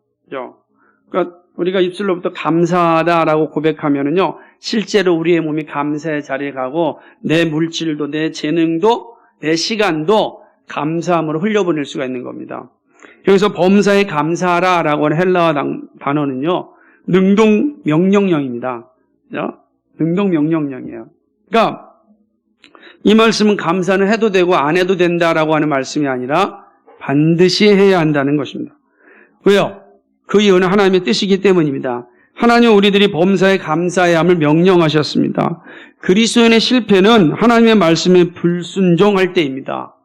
A: 그러니까 우리가 입술로부터 감사하다라고 고백하면은요, 실제로 우리의 몸이 감사의 자리에 가고 내 물질도, 내 재능도, 내 시간도 감사함으로 흘려보낼 수가 있는 겁니다. 여기서 범사에 감사하라라고 하는 헬라어 단어는요, 능동명령형입니다. 능동명령형이에요. 그러니까 이 말씀은 감사는 해도 되고 안 해도 된다라고 하는 말씀이 아니라 반드시 해야 한다는 것입니다. 왜요? 그 이유는 하나님의 뜻이기 때문입니다. 하나님은 우리들이 범사에 감사해야 함을 명령하셨습니다. 그리스도인의 실패는 하나님의 말씀에 불순종할 때입니다.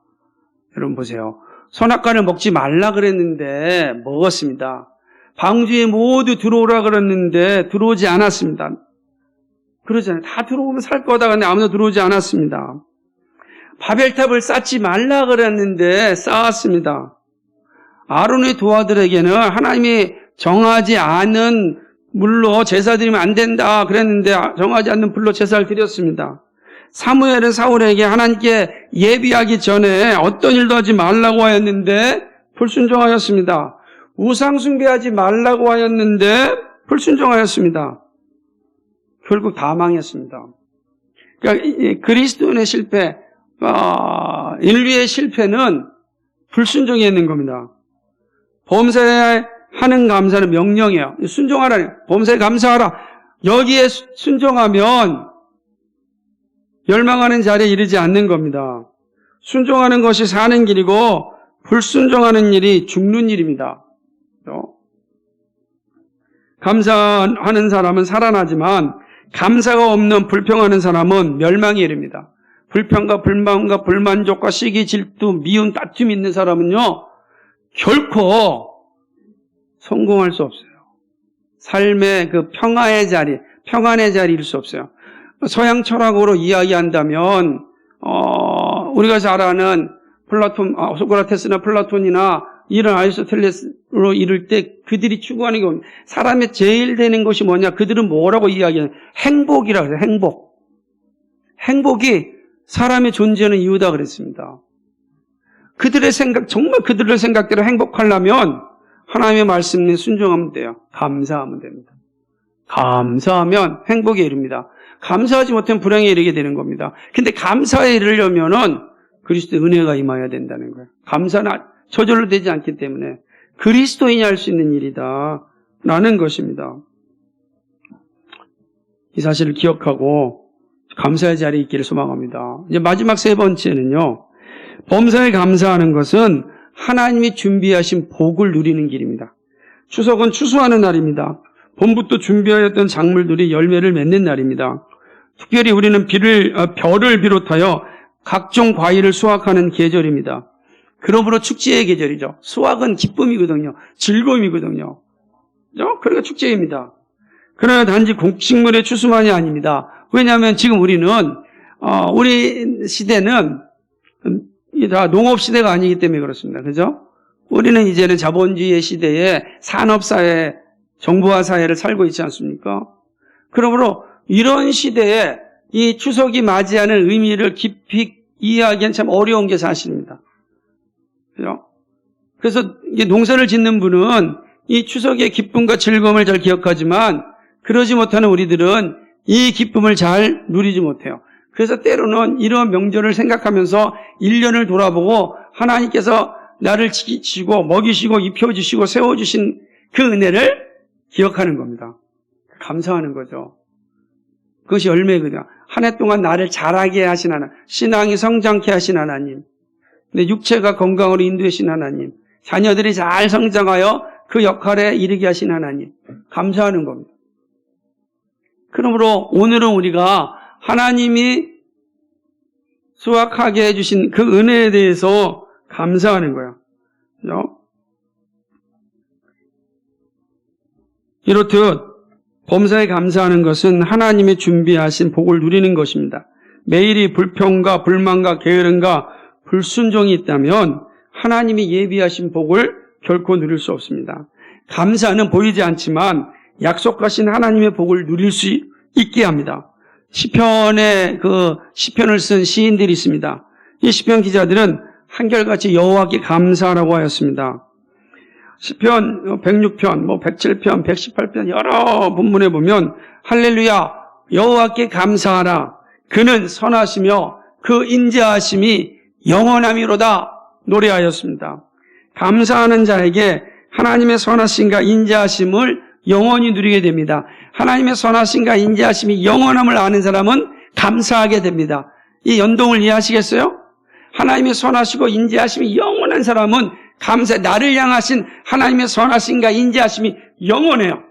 A: 여러분 보세요. 선악과를 먹지 말라 그랬는데 먹었습니다. 방주에 모두 들어오라 그랬는데 들어오지 않았습니다. 그러잖아요. 다 들어오면 살 거다 근데 아무도 들어오지 않았습니다. 바벨탑을 쌓지 말라 그랬는데 쌓았습니다. 아론의 도화들에게는 하나님이 정하지 않은 물로 제사 드리면 안 된다 그랬는데 정하지 않는 불로 제사를 드렸습니다. 사무엘은 사울에게 하나님께 예비하기 전에 어떤 일도 하지 말라고 하였는데 불순종하였습니다. 우상 숭배하지 말라고 하였는데 불순종하였습니다. 결국 다 망했습니다. 그러니까 그리스도인의 실패, 인류의 실패는 불순종에 있는 겁니다. 범사하는 감사는 명령이에요. 순종하라. 범사에 감사하라. 여기에 순종하면 멸망하는 자리에 이르지 않는 겁니다. 순종하는 것이 사는 길이고 불순종하는 일이 죽는 일입니다. 감사하는 사람은 살아나지만 감사가 없는 불평하는 사람은 멸망에 이릅니다. 불평과 불만과 불만족과 시기, 질투, 미움, 다툼이 있는 사람은요, 결코 성공할 수 없어요. 삶의 그 평화의 자리, 평안의 자리일 수 없어요. 서양 철학으로 이야기한다면 우리가 잘 아는 소크라테스나 플라톤이나 이런 아리스토텔레스로 이룰 때 그들이 추구하는 게 사람의 제일 되는 것이 뭐냐? 그들은 뭐라고 이야기하냐? 행복이라고 해요. 행복. 행복이 사람의 존재는 이유다 그랬습니다. 그들의 생각, 정말 그들의 생각대로 행복하려면 하나님의 말씀에 순종하면 돼요. 감사하면 됩니다. 감사하면 행복에 이릅니다. 감사하지 못하면 불행에 이르게 되는 겁니다. 근데 감사에 이르려면은 그리스도의 은혜가 임해야 된다는 거예요. 감사는 저절로 되지 않기 때문에 그리스도인이 할 수 있는 일이다 라는 것입니다. 이 사실을 기억하고 감사의 자리에 있기를 소망합니다. 이제 마지막 세 번째는요. 범사에 감사하는 것은 하나님이 준비하신 복을 누리는 길입니다. 추석은 추수하는 날입니다. 봄부터 준비하였던 작물들이 열매를 맺는 날입니다. 특별히 우리는 별을 비롯하여 각종 과일을 수확하는 계절입니다. 그러므로 축제의 계절이죠. 수확은 기쁨이거든요. 즐거움이거든요. 그러니까 축제입니다. 그러나 단지 곡식물의 추수만이 아닙니다. 왜냐하면 지금 우리 시대는 다 농업 시대가 아니기 때문에 그렇습니다. 그죠? 우리는 이제는 자본주의 시대에 산업사회, 정보화 사회를 살고 있지 않습니까? 그러므로 이런 시대에 이 추석이 맞이하는 의미를 깊이 이해하기엔 참 어려운 게 사실입니다. 그죠? 그래서 농사를 짓는 분은 이 추석의 기쁨과 즐거움을 잘 기억하지만 그러지 못하는 우리들은 이 기쁨을 잘 누리지 못해요. 그래서 때로는 이런 명절을 생각하면서 1년을 돌아보고 하나님께서 나를 지키시고 먹이시고 입혀주시고 세워주신 그 은혜를 기억하는 겁니다. 감사하는 거죠. 그것이 열매거든요. 한 해 동안 나를 자라게 하신 하나님, 신앙이 성장케 하신 하나님, 내 육체가 건강으로 인도하신 하나님, 자녀들이 잘 성장하여 그 역할에 이르게 하신 하나님, 감사하는 겁니다. 그러므로 오늘은 우리가 하나님이 수확하게 해주신 그 은혜에 대해서 감사하는 거예요. 그죠? 이렇듯 범사에 감사하는 것은 하나님이 준비하신 복을 누리는 것입니다. 매일이 불평과 불만과 게으름과 불순종이 있다면 하나님이 예비하신 복을 결코 누릴 수 없습니다. 감사는 보이지 않지만 약속하신 하나님의 복을 누릴 수 있게 합니다. 시편을 쓴 시인들이 있습니다. 이 시편 기자들은 한결같이 여호와께 감사하라고 하였습니다. 시편 106편, 107편, 118편 여러 본문에 보면 할렐루야 여호와께 감사하라 그는 선하시며 그 인자하심이 영원함이로다 노래하였습니다. 감사하는 자에게 하나님의 선하심과 인자하심을 영원히 누리게 됩니다. 하나님의 선하심과 인자하심이 영원함을 아는 사람은 감사하게 됩니다. 이 연동을 이해하시겠어요? 하나님의 선하시고 인자하심이 영원한 사람은 감사, 나를 향하신 하나님의 선하심과 인자하심이 영원해요.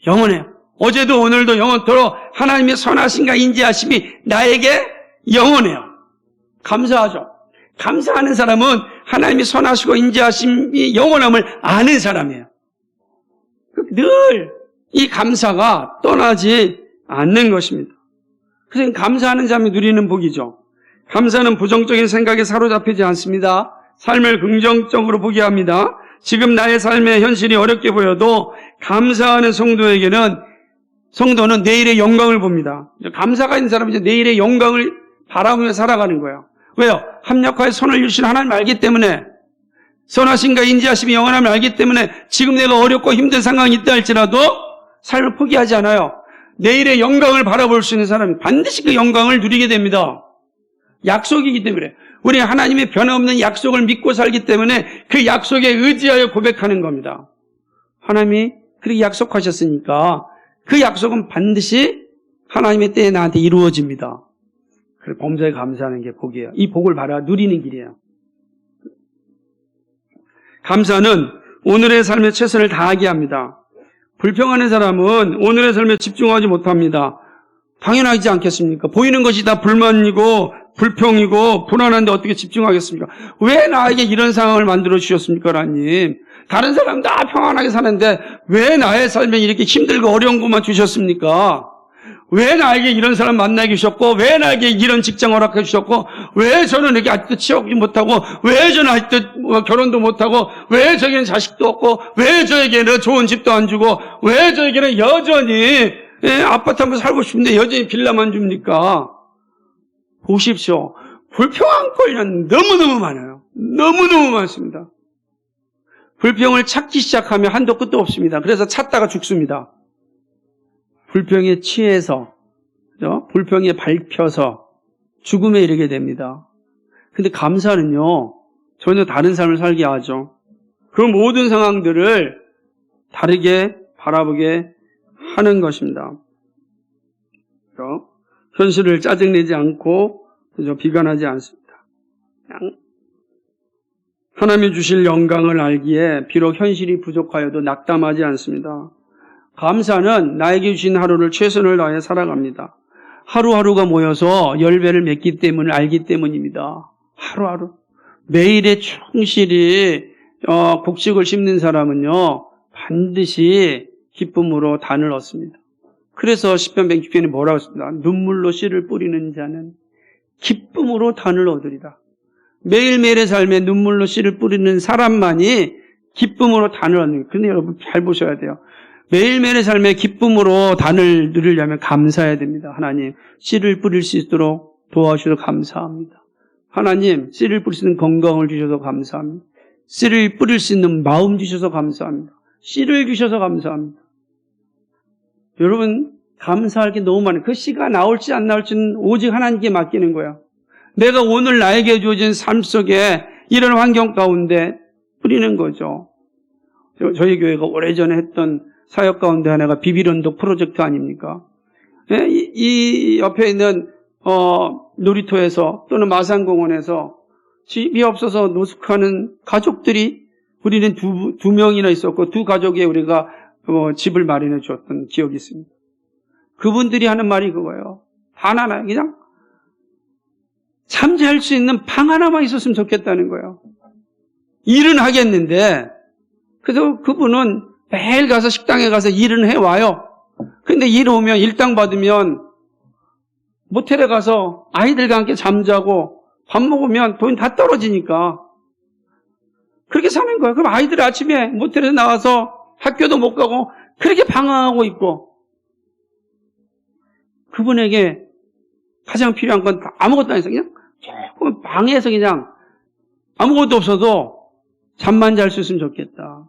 A: 영원해요. 어제도 오늘도 영원토록 하나님의 선하심과 인자하심이 나에게 영원해요. 감사하죠. 감사하는 사람은 하나님이 선하시고 인자하심이 영원함을 아는 사람이에요. 늘 이 감사가 떠나지 않는 것입니다. 그래서 감사하는 자이 누리는 복이죠. 감사는 부정적인 생각에 사로잡히지 않습니다. 삶을 긍정적으로 보게 합니다. 지금 나의 삶의 현실이 어렵게 보여도 감사하는 성도는 내일의 영광을 봅니다. 감사가 있는 사람은 이제 내일의 영광을 바라보며 살아가는 거예요. 왜요? 합력하여 선을 이루신 하나님을 알기 때문에, 선하심과 인자하심이 영원함을 알기 때문에 지금 내가 어렵고 힘든 상황이 있다 할지라도 삶을 포기하지 않아요. 내일의 영광을 바라볼 수 있는 사람은 반드시 그 영광을 누리게 됩니다. 약속이기 때문에, 우리 하나님의 변함없는 약속을 믿고 살기 때문에 그 약속에 의지하여 고백하는 겁니다. 하나님이 그렇게 약속하셨으니까 그 약속은 반드시 하나님의 때에 나한테 이루어집니다. 그래서 범사에 감사하는 게 복이에요. 이 복을 누리는 길이에요. 감사는 오늘의 삶에 최선을 다하게 합니다. 불평하는 사람은 오늘의 삶에 집중하지 못합니다. 당연하지 않겠습니까? 보이는 것이 다 불만이고 불평이고 불안한데 어떻게 집중하겠습니까? 왜 나에게 이런 상황을 만들어 주셨습니까, 하나님? 다른 사람 다 평안하게 사는데 왜 나의 삶에 이렇게 힘들고 어려운 것만 주셨습니까? 왜 나에게 이런 사람 만나게 주셨고, 왜 나에게 이런 직장 허락해 주셨고, 왜 저는 이렇게 아직도 취업이 못하고, 왜 저는 아직도 결혼도 못하고, 왜 저에게는 자식도 없고, 왜 저에게는 좋은 집도 안 주고, 왜 저에게는 여전히 아파트 한번 살고 싶은데 여전히 빌라만 줍니까? 보십시오. 불평한 꼴은 너무너무 많아요. 너무너무 많습니다. 불평을 찾기 시작하면 한도 끝도 없습니다. 그래서 찾다가 죽습니다. 불평에 취해서, 불평에 밟혀서 죽음에 이르게 됩니다. 근데 감사는요, 전혀 다른 삶을 살게 하죠. 그 모든 상황들을 다르게 바라보게 하는 것입니다. 현실을 짜증내지 않고 비관하지 않습니다. 그냥 하나님이 주실 영광을 알기에 비록 현실이 부족하여도 낙담하지 않습니다. 감사는 나에게 주신 하루를 최선을 다해 살아갑니다. 하루하루가 모여서 열매를 맺기 때문에 알기 때문입니다. 하루하루. 매일에 충실히 곡식을 심는 사람은요, 반드시 기쁨으로 단을 얻습니다. 그래서 시편 106편에 뭐라고 했습니다. 눈물로 씨를 뿌리는 자는 기쁨으로 단을 얻으리라. 매일매일의 삶에 눈물로 씨를 뿌리는 사람만이 기쁨으로 단을 얻는 거예요. 그런데 여러분 잘 보셔야 돼요. 매일매일의 삶에 기쁨으로 단을 누리려면 감사해야 됩니다. 하나님, 씨를 뿌릴 수 있도록 도와주셔서 감사합니다. 하나님, 씨를 뿌릴 수 있는 건강을 주셔서 감사합니다. 씨를 뿌릴 수 있는 마음 주셔서 감사합니다. 씨를 주셔서 감사합니다. 여러분, 감사할 게 너무 많아요. 그 씨가 나올지 안 나올지는 오직 하나님께 맡기는 거야. 내가 오늘 나에게 주어진 삶 속에 이런 환경 가운데 뿌리는 거죠. 저희 교회가 오래전에 했던 사역 가운데 하나가 비비런도 프로젝트 아닙니까? 이 옆에 있는 놀이터에서 또는 마산공원에서 집이 없어서 노숙하는 가족들이 우리는 두 명이나 있었고 두 가족에 우리가 집을 마련해 주었던 기억이 있습니다. 그분들이 하는 말이 그거예요. 단 하나, 그냥 잠재할 수 있는 방 하나만 있었으면 좋겠다는 거예요. 일은 하겠는데, 그래서 그분은 매일 가서 식당에 가서 일은 해와요. 근데 일 오면 일당 받으면 모텔에 가서 아이들과 함께 잠자고 밥 먹으면 돈 다 떨어지니까 그렇게 사는 거예요. 그럼 아이들 아침에 모텔에서 나와서 학교도 못 가고 그렇게 방황하고 있고, 그분에게 가장 필요한 건 아무것도 아니어서 그냥 조금 방에서 그냥 아무것도 없어도 잠만 잘 수 있으면 좋겠다.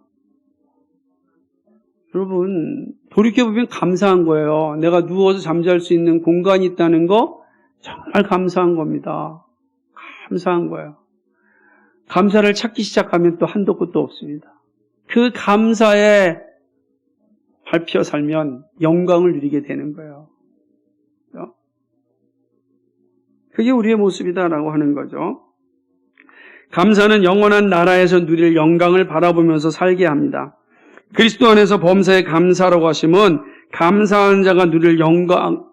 A: 여러분, 돌이켜보면 감사한 거예요. 내가 누워서 잠잘 수 있는 공간이 있다는 거 정말 감사한 겁니다. 감사한 거예요. 감사를 찾기 시작하면 또 한도 끝도 없습니다. 그 감사에 밟혀 살면 영광을 누리게 되는 거예요. 그게 우리의 모습이다라고 하는 거죠. 감사는 영원한 나라에서 누릴 영광을 바라보면서 살게 합니다. 그리스도 안에서 범사에 감사라고 하시면 감사한 자가 누릴 영광,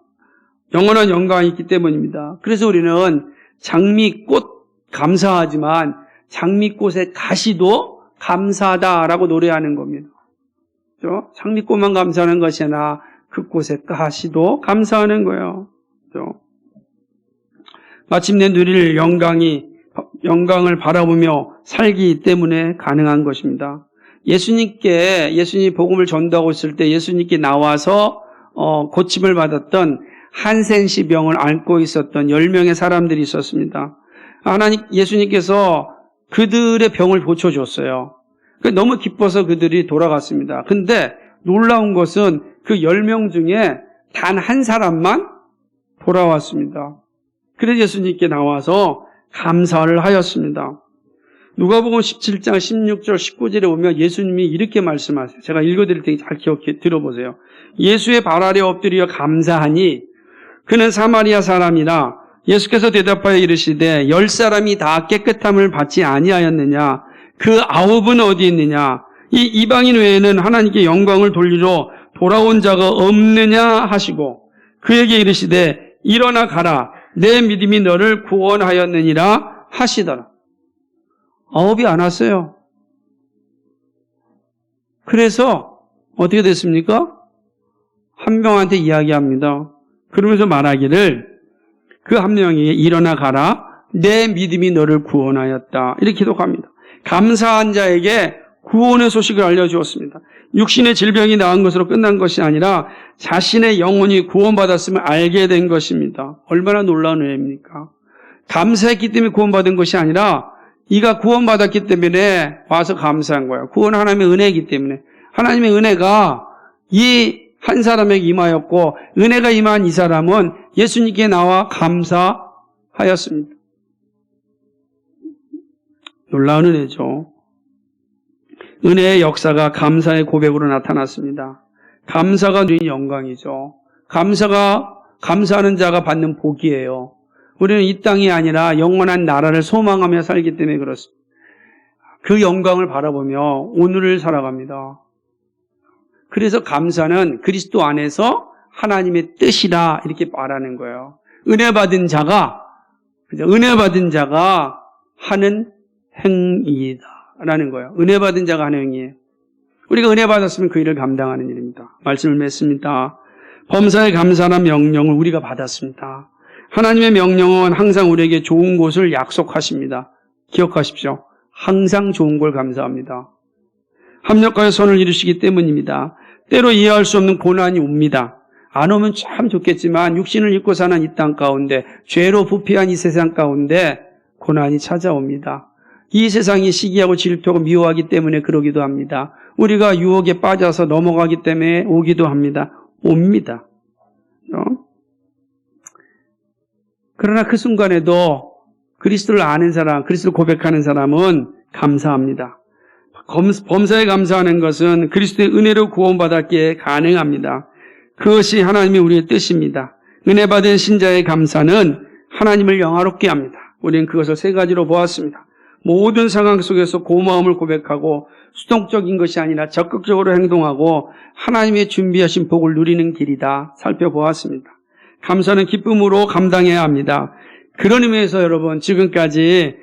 A: 영원한 영광이 있기 때문입니다. 그래서 우리는 장미꽃 감사하지만 장미꽃의 가시도 감사하다라고 노래하는 겁니다. 그렇죠? 장미꽃만 감사하는 것이 아니라 그 꽃의 가시도 감사하는 거예요. 그렇죠? 마침내 누릴 영광을 바라보며 살기 때문에 가능한 것입니다. 예수님이 복음을 전도하고 있을 때 예수님께 나와서 고침을 받았던 한센시 병을 앓고 있었던 10명의 사람들이 있었습니다. 예수님께서 그들의 병을 고쳐줬어요. 너무 기뻐서 그들이 돌아갔습니다. 근데 놀라운 것은 그 10명 중에 단 한 사람만 돌아왔습니다. 그래서 예수님께 나와서 감사를 하였습니다. 누가복음 17장 16절 19절에 보면 예수님이 이렇게 말씀하세요. 제가 읽어드릴 테니 잘 기억해 들어보세요. 예수의 발 아래 엎드려 감사하니 그는 사마리아 사람이라. 예수께서 대답하여 이르시되 10사람이 다 깨끗함을 받지 아니하였느냐? 그 9은 어디 있느냐? 이 이방인 외에는 하나님께 영광을 돌리러 돌아온 자가 없느냐 하시고 그에게 이르시되 일어나 가라. 내 믿음이 너를 구원하였느니라 하시더라. 9이 안 왔어요. 그래서 어떻게 됐습니까? 한 명한테 이야기합니다. 그러면서 말하기를 그 한 명이 일어나 가라. 내 믿음이 너를 구원하였다. 이렇게 기록합니다. 감사한 자에게 구원의 소식을 알려주었습니다. 육신의 질병이 나은 것으로 끝난 것이 아니라 자신의 영혼이 구원받았음을 알게 된 것입니다. 얼마나 놀라운 은혜입니까? 감사했기 때문에 구원받은 것이 아니라 이가 구원받았기 때문에 와서 감사한 거예요. 구원 하나님의 은혜이기 때문에. 하나님의 은혜가 이 한 사람에게 임하였고 은혜가 임한 이 사람은 예수님께 나와 감사하였습니다. 놀라운 은혜죠. 은혜의 역사가 감사의 고백으로 나타났습니다. 감사가 누린 영광이죠. 감사하는 자가 받는 복이에요. 우리는 이 땅이 아니라 영원한 나라를 소망하며 살기 때문에 그렇습니다. 그 영광을 바라보며 오늘을 살아갑니다. 그래서 감사는 그리스도 안에서 하나님의 뜻이라 이렇게 말하는 거예요. 은혜 받은 자가 하는 행위다라는 거예요. 은혜 받은 자가 하는 행위예요. 우리가 은혜 받았으면 그 일을 감당하는 일입니다. 말씀을 맺습니다. 범사에 감사한 명령을 우리가 받았습니다. 하나님의 명령은 항상 우리에게 좋은 곳을 약속하십니다. 기억하십시오. 항상 좋은 걸 감사합니다. 합력하여 선을 이루시기 때문입니다. 때로 이해할 수 없는 고난이 옵니다. 안 오면 참 좋겠지만 육신을 입고 사는 이 땅 가운데 죄로 부패한 이 세상 가운데 고난이 찾아옵니다. 이 세상이 시기하고 질투하고 미워하기 때문에 그러기도 합니다. 우리가 유혹에 빠져서 넘어가기 때문에 오기도 합니다. 옵니다. 그러나 그 순간에도 그리스도를 아는 사람, 그리스도를 고백하는 사람은 감사합니다. 범사에 감사하는 것은 그리스도의 은혜로 구원받았기에 가능합니다. 그것이 하나님이 우리의 뜻입니다. 은혜 받은 신자의 감사는 하나님을 영화롭게 합니다. 우리는 그것을 세 가지로 보았습니다. 모든 상황 속에서 고마움을 고백하고 수동적인 것이 아니라 적극적으로 행동하고 하나님의 준비하신 복을 누리는 길이다 살펴보았습니다. 감사는 기쁨으로 감당해야 합니다. 그런 의미에서 여러분 지금까지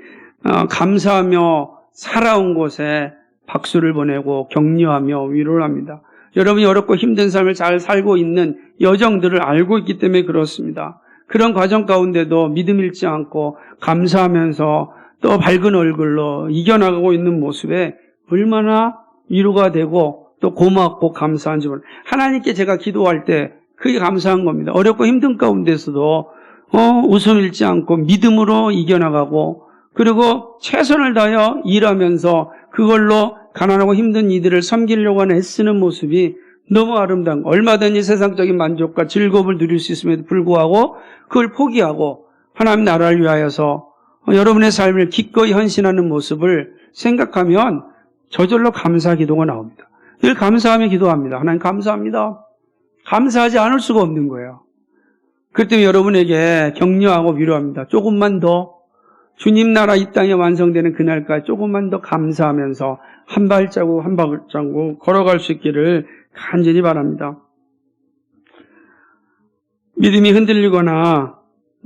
A: 감사하며 살아온 곳에 박수를 보내고 격려하며 위로를 합니다. 여러분이 어렵고 힘든 삶을 잘 살고 있는 여정들을 알고 있기 때문에 그렇습니다. 그런 과정 가운데도 믿음 잃지 않고 감사하면서 또 밝은 얼굴로 이겨나가고 있는 모습에 얼마나 위로가 되고 또 고맙고 감사한지 모르겠어요. 하나님께 제가 기도할 때 그게 감사한 겁니다. 어렵고 힘든 가운데서도 웃음 잃지 않고 믿음으로 이겨나가고 그리고 최선을 다하여 일하면서 그걸로 가난하고 힘든 이들을 섬기려고 하는 애쓰는 모습이 너무 아름다운 거. 얼마든지 세상적인 만족과 즐거움을 누릴 수 있음에도 불구하고 그걸 포기하고 하나님 나라를 위하여서 여러분의 삶을 기꺼이 헌신하는 모습을 생각하면 저절로 감사 기도가 나옵니다. 늘 감사하며 기도합니다. 하나님 감사합니다. 감사하지 않을 수가 없는 거예요. 그렇기 때문에 여러분에게 격려하고 위로합니다. 조금만 더 주님 나라 이 땅에 완성되는 그날까지 조금만 더 감사하면서 한 발자국 한 발자국 걸어갈 수 있기를 간절히 바랍니다. 믿음이 흔들리거나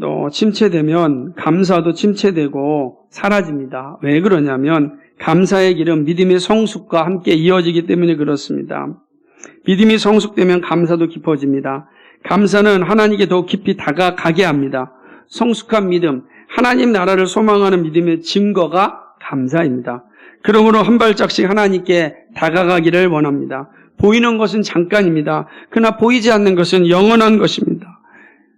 A: 또 침체되면 감사도 침체되고 사라집니다. 왜 그러냐면 감사의 길은 믿음의 성숙과 함께 이어지기 때문에 그렇습니다. 믿음이 성숙되면 감사도 깊어집니다. 감사는 하나님께 더 깊이 다가가게 합니다. 성숙한 믿음, 하나님 나라를 소망하는 믿음의 증거가 감사입니다. 그러므로 한 발짝씩 하나님께 다가가기를 원합니다. 보이는 것은 잠깐입니다. 그러나 보이지 않는 것은 영원한 것입니다.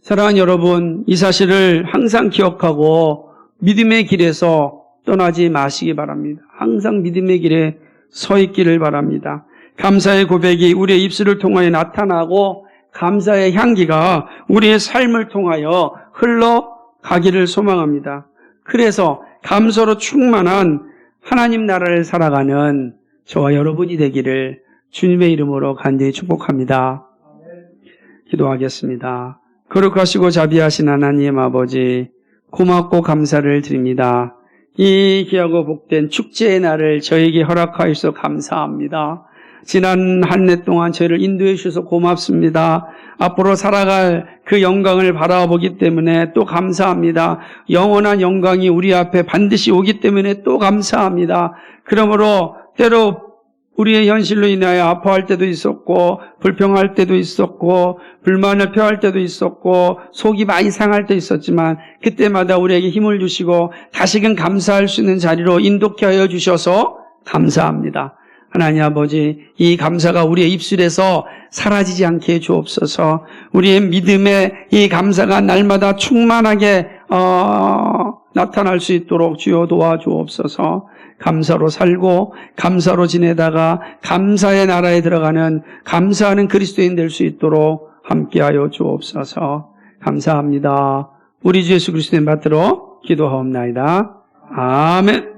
A: 사랑하는 여러분, 이 사실을 항상 기억하고 믿음의 길에서 떠나지 마시기 바랍니다. 항상 믿음의 길에 서 있기를 바랍니다. 감사의 고백이 우리의 입술을 통하여 나타나고 감사의 향기가 우리의 삶을 통하여 흘러가기를 소망합니다. 그래서 감사로 충만한 하나님 나라를 살아가는 저와 여러분이 되기를 주님의 이름으로 간절히 축복합니다. 기도하겠습니다. 거룩하시고 자비하신 하나님 아버지, 고맙고 감사를 드립니다. 이 귀하고 복된 축제의 날을 저에게 허락하셔서 감사합니다. 지난 한 해 동안 저를 인도해 주셔서 고맙습니다. 앞으로 살아갈 그 영광을 바라보기 때문에 또 감사합니다. 영원한 영광이 우리 앞에 반드시 오기 때문에 또 감사합니다. 그러므로 때로 우리의 현실로 인하여 아파할 때도 있었고 불평할 때도 있었고 불만을 표할 때도 있었고 속이 많이 상할 때 있었지만 그때마다 우리에게 힘을 주시고 다시금 감사할 수 있는 자리로 인도케 하여 주셔서 감사합니다. 하나님 아버지, 이 감사가 우리의 입술에서 사라지지 않게 주옵소서. 우리의 믿음의 이 감사가 날마다 충만하게 나타날 수 있도록 주여 도와주옵소서. 감사로 살고 감사로 지내다가 감사의 나라에 들어가는 감사하는 그리스도인 될 수 있도록 함께하여 주옵소서. 감사합니다. 우리 주 예수 그리스도의 받들어 기도하옵나이다. 아멘.